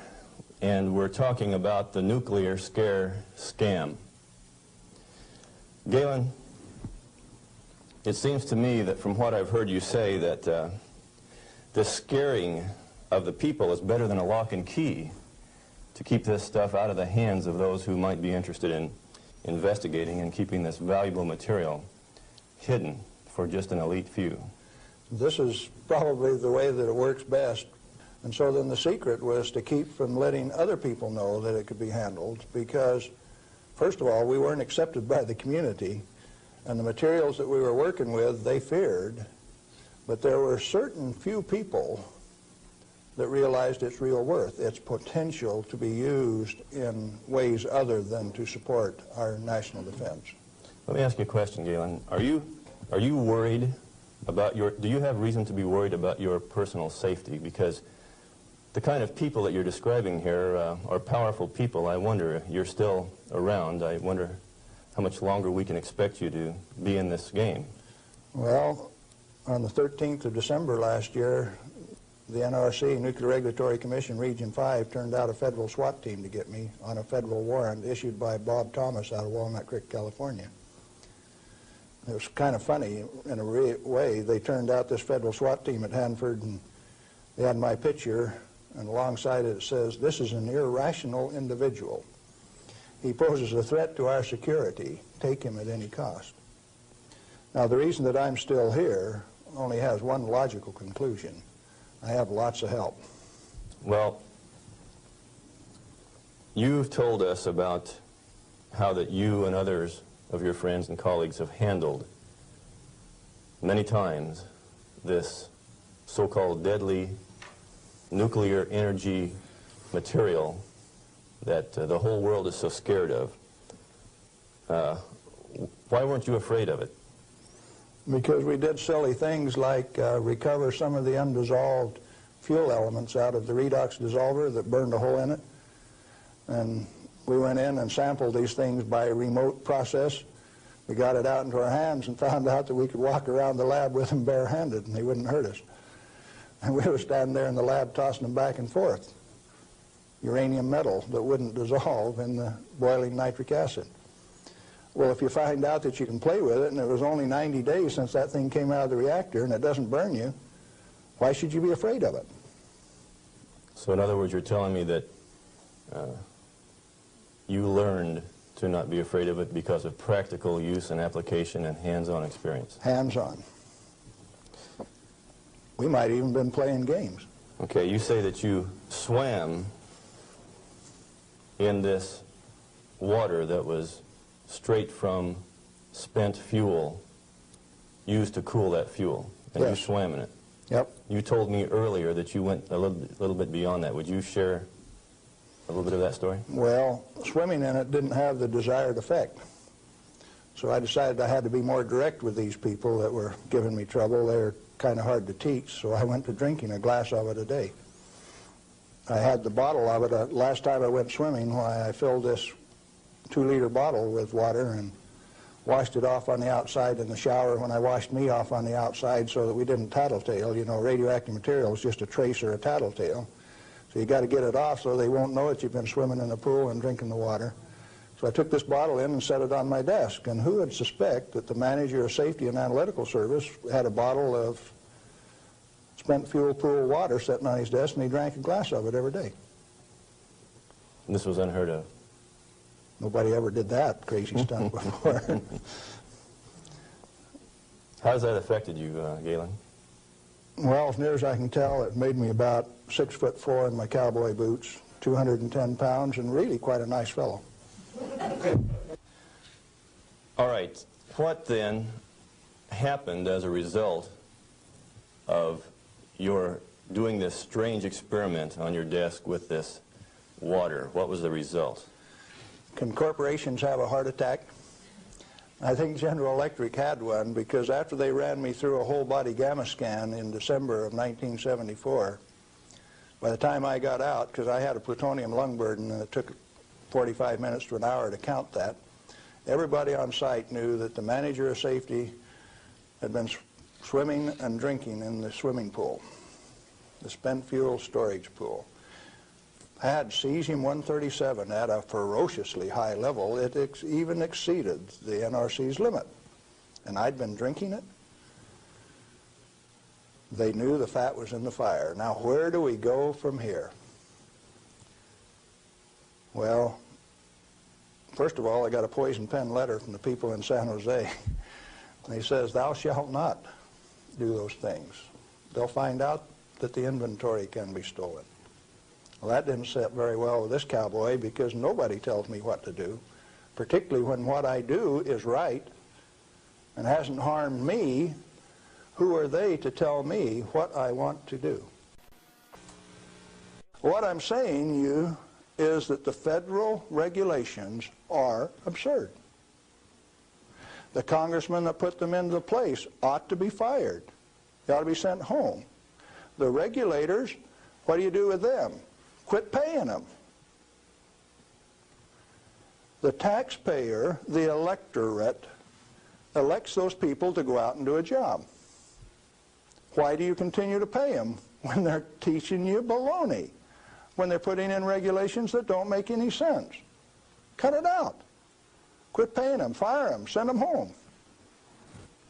and we're talking about the nuclear scare scam. Galen, it seems to me that from what I've heard you say that the scaring of the people is better than a lock and key to keep this stuff out of the hands of those who might be interested in investigating and keeping this valuable material hidden for just an elite few. This is probably the way that it works best. And so then the secret was to keep from letting other people know that it could be handled, because first of all, we weren't accepted by the community, and the materials that we were working with, they feared, but there were certain few people that realized its real worth, its potential to be used in ways other than to support our national defense. Let me ask you a question, Galen. Are you worried about do you have reason to be worried about your personal safety? Because the kind of people that you're describing here are powerful people. I wonder if you're still around. I wonder how much longer we can expect you to be in this game. Well, on the 13th of December last year, the NRC, Nuclear Regulatory Commission, Region 5, turned out a federal SWAT team to get me on a federal warrant issued by Bob Thomas out of Walnut Creek, California. It was kind of funny in a way. They turned out this federal SWAT team at Hanford, and they had my picture, and alongside it says, "This is an irrational individual. He poses a threat to our security. Take him at any cost." Now, the reason that I'm still here only has one logical conclusion. I have lots of help. Well, you've told us about how that you and others of your friends and colleagues have handled many times this so-called deadly nuclear energy material that the whole world is so scared of. Why weren't you afraid of it? Because we did silly things like recover some of the undissolved fuel elements out of the redox dissolver that burned a hole in it. And we went in and sampled these things by a remote process. We got it out into our hands and found out that we could walk around the lab with them barehanded and they wouldn't hurt us. And we were standing there in the lab tossing them back and forth. Uranium metal that wouldn't dissolve in the boiling nitric acid. Well, if you find out that you can play with it, and it was only 90 days since that thing came out of the reactor, and it doesn't burn you, why should you be afraid of it? So in other words, you're telling me that you learned to not be afraid of it because of practical use and application and hands-on experience. Hands-on. We might even been playing games. Okay, you say that you swam in this water that was straight from spent fuel used to cool that fuel, and Yes. you swam in it. Yep. You told me earlier that you went a little bit beyond that. Would you share a little bit of that story? Well, swimming in it didn't have the desired effect. So I decided I had to be more direct with these people that were giving me trouble. They were kind of hard to teach, so I went to drinking a glass of it a day. I had the bottle of it. Last time I went swimming, I filled this 2-liter bottle with water and washed it off on the outside in the shower when I washed me off on the outside so that we didn't tattletale. You know, radioactive material is just a trace or a tattletale. So you got to get it off so they won't know that you've been swimming in the pool and drinking the water. So I took this bottle in and set it on my desk. And who would suspect that the manager of safety and analytical service had a bottle of spent fuel pool water sitting on his desk, and he drank a glass of it every day. And this was unheard of. Nobody ever did that crazy stuff before. How has that affected you, Galen? Well, as near as I can tell, it made me about 6'4" in my cowboy boots, 210 pounds, and really quite a nice fellow. All right. What then happened as a result of your doing this strange experiment on your desk with this water? What was the result? Can corporations have a heart attack? I think General Electric had one, because after they ran me through a whole body gamma scan in December of 1974, by the time I got out, because I had a plutonium lung burden and it took 45 minutes to an hour to count that, everybody on site knew that the manager of safety had been swimming and drinking in the swimming pool, the spent fuel storage pool. Had cesium-137 at a ferociously high level. It even exceeded the NRC's limit. And I'd been drinking it. They knew the fat was in the fire. Now, where do we go from here? Well, first of all, I got a poison pen letter from the people in San Jose. And he says, "Thou shalt not do those things. They'll find out that the inventory can be stolen." Well, that didn't sit very well with this cowboy, because nobody tells me what to do, particularly when what I do is right and hasn't harmed me. Who are they to tell me what I want to do? What I'm saying to you is that the federal regulations are absurd. The congressman that put them into place ought to be fired. They ought to be sent home. The regulators, what do you do with them? Quit paying them. The taxpayer, the electorate, elects those people to go out and do a job. Why do you continue to pay them when they're teaching you baloney, when they're putting in regulations that don't make any sense. Cut it out. Quit paying them, fire them, send them home.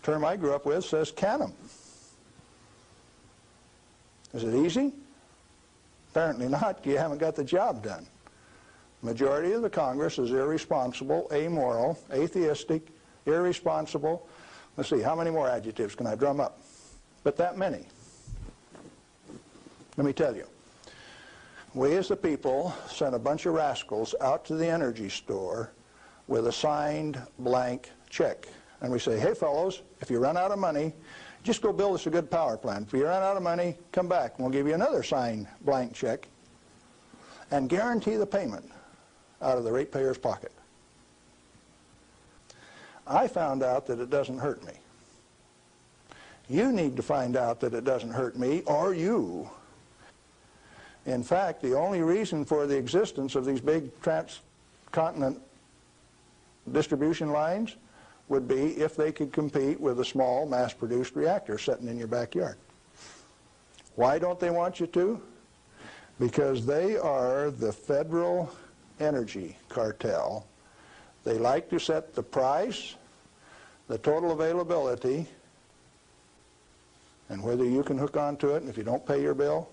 The term I grew up with says can them. Is it easy? Apparently not. You haven't got the job done. The majority of the Congress is irresponsible, amoral, atheistic, irresponsible. Let's see, how many more adjectives can I drum up? But that many. Let me tell you. We as the people sent a bunch of rascals out to the energy store with a signed blank check. And we say, hey fellows, if you run out of money, just go build us a good power plant. If you run out of money, come back and we'll give you another signed blank check and guarantee the payment out of the ratepayer's pocket. I found out that it doesn't hurt me. You need to find out that it doesn't hurt me or you. In fact, the only reason for the existence of these big transcontinent distribution lines would be if they could compete with a small mass-produced reactor sitting in your backyard. Why don't they want you to? Because they are the federal energy cartel. They like to set the price, the total availability, and whether you can hook onto it, and if you don't pay your bill,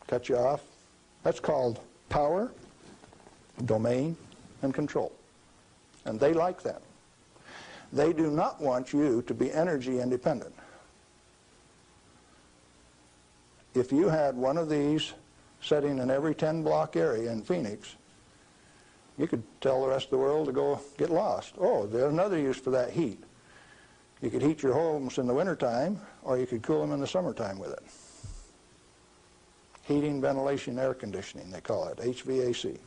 cut you off. That's called power, domain, and control. And they like that. They do not want you to be energy independent. If you had one of these sitting in every 10-block area in Phoenix, you could tell the rest of the world to go get lost. Oh, there's another use for that heat. You could heat your homes in the wintertime, or you could cool them in the summertime with it. Heating, ventilation, air conditioning, they call it, HVAC.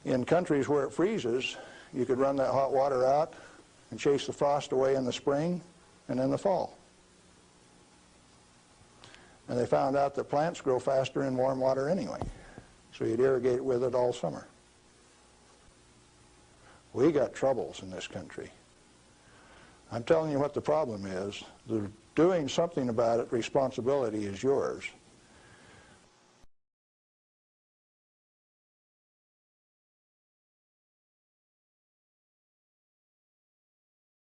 In countries where it freezes, you could run that hot water out and chase the frost away in the spring and in the fall. And they found out that plants grow faster in warm water anyway, so you'd irrigate with it all summer. We got troubles in this country. I'm telling you what the problem is. Doing something about it, responsibility is yours.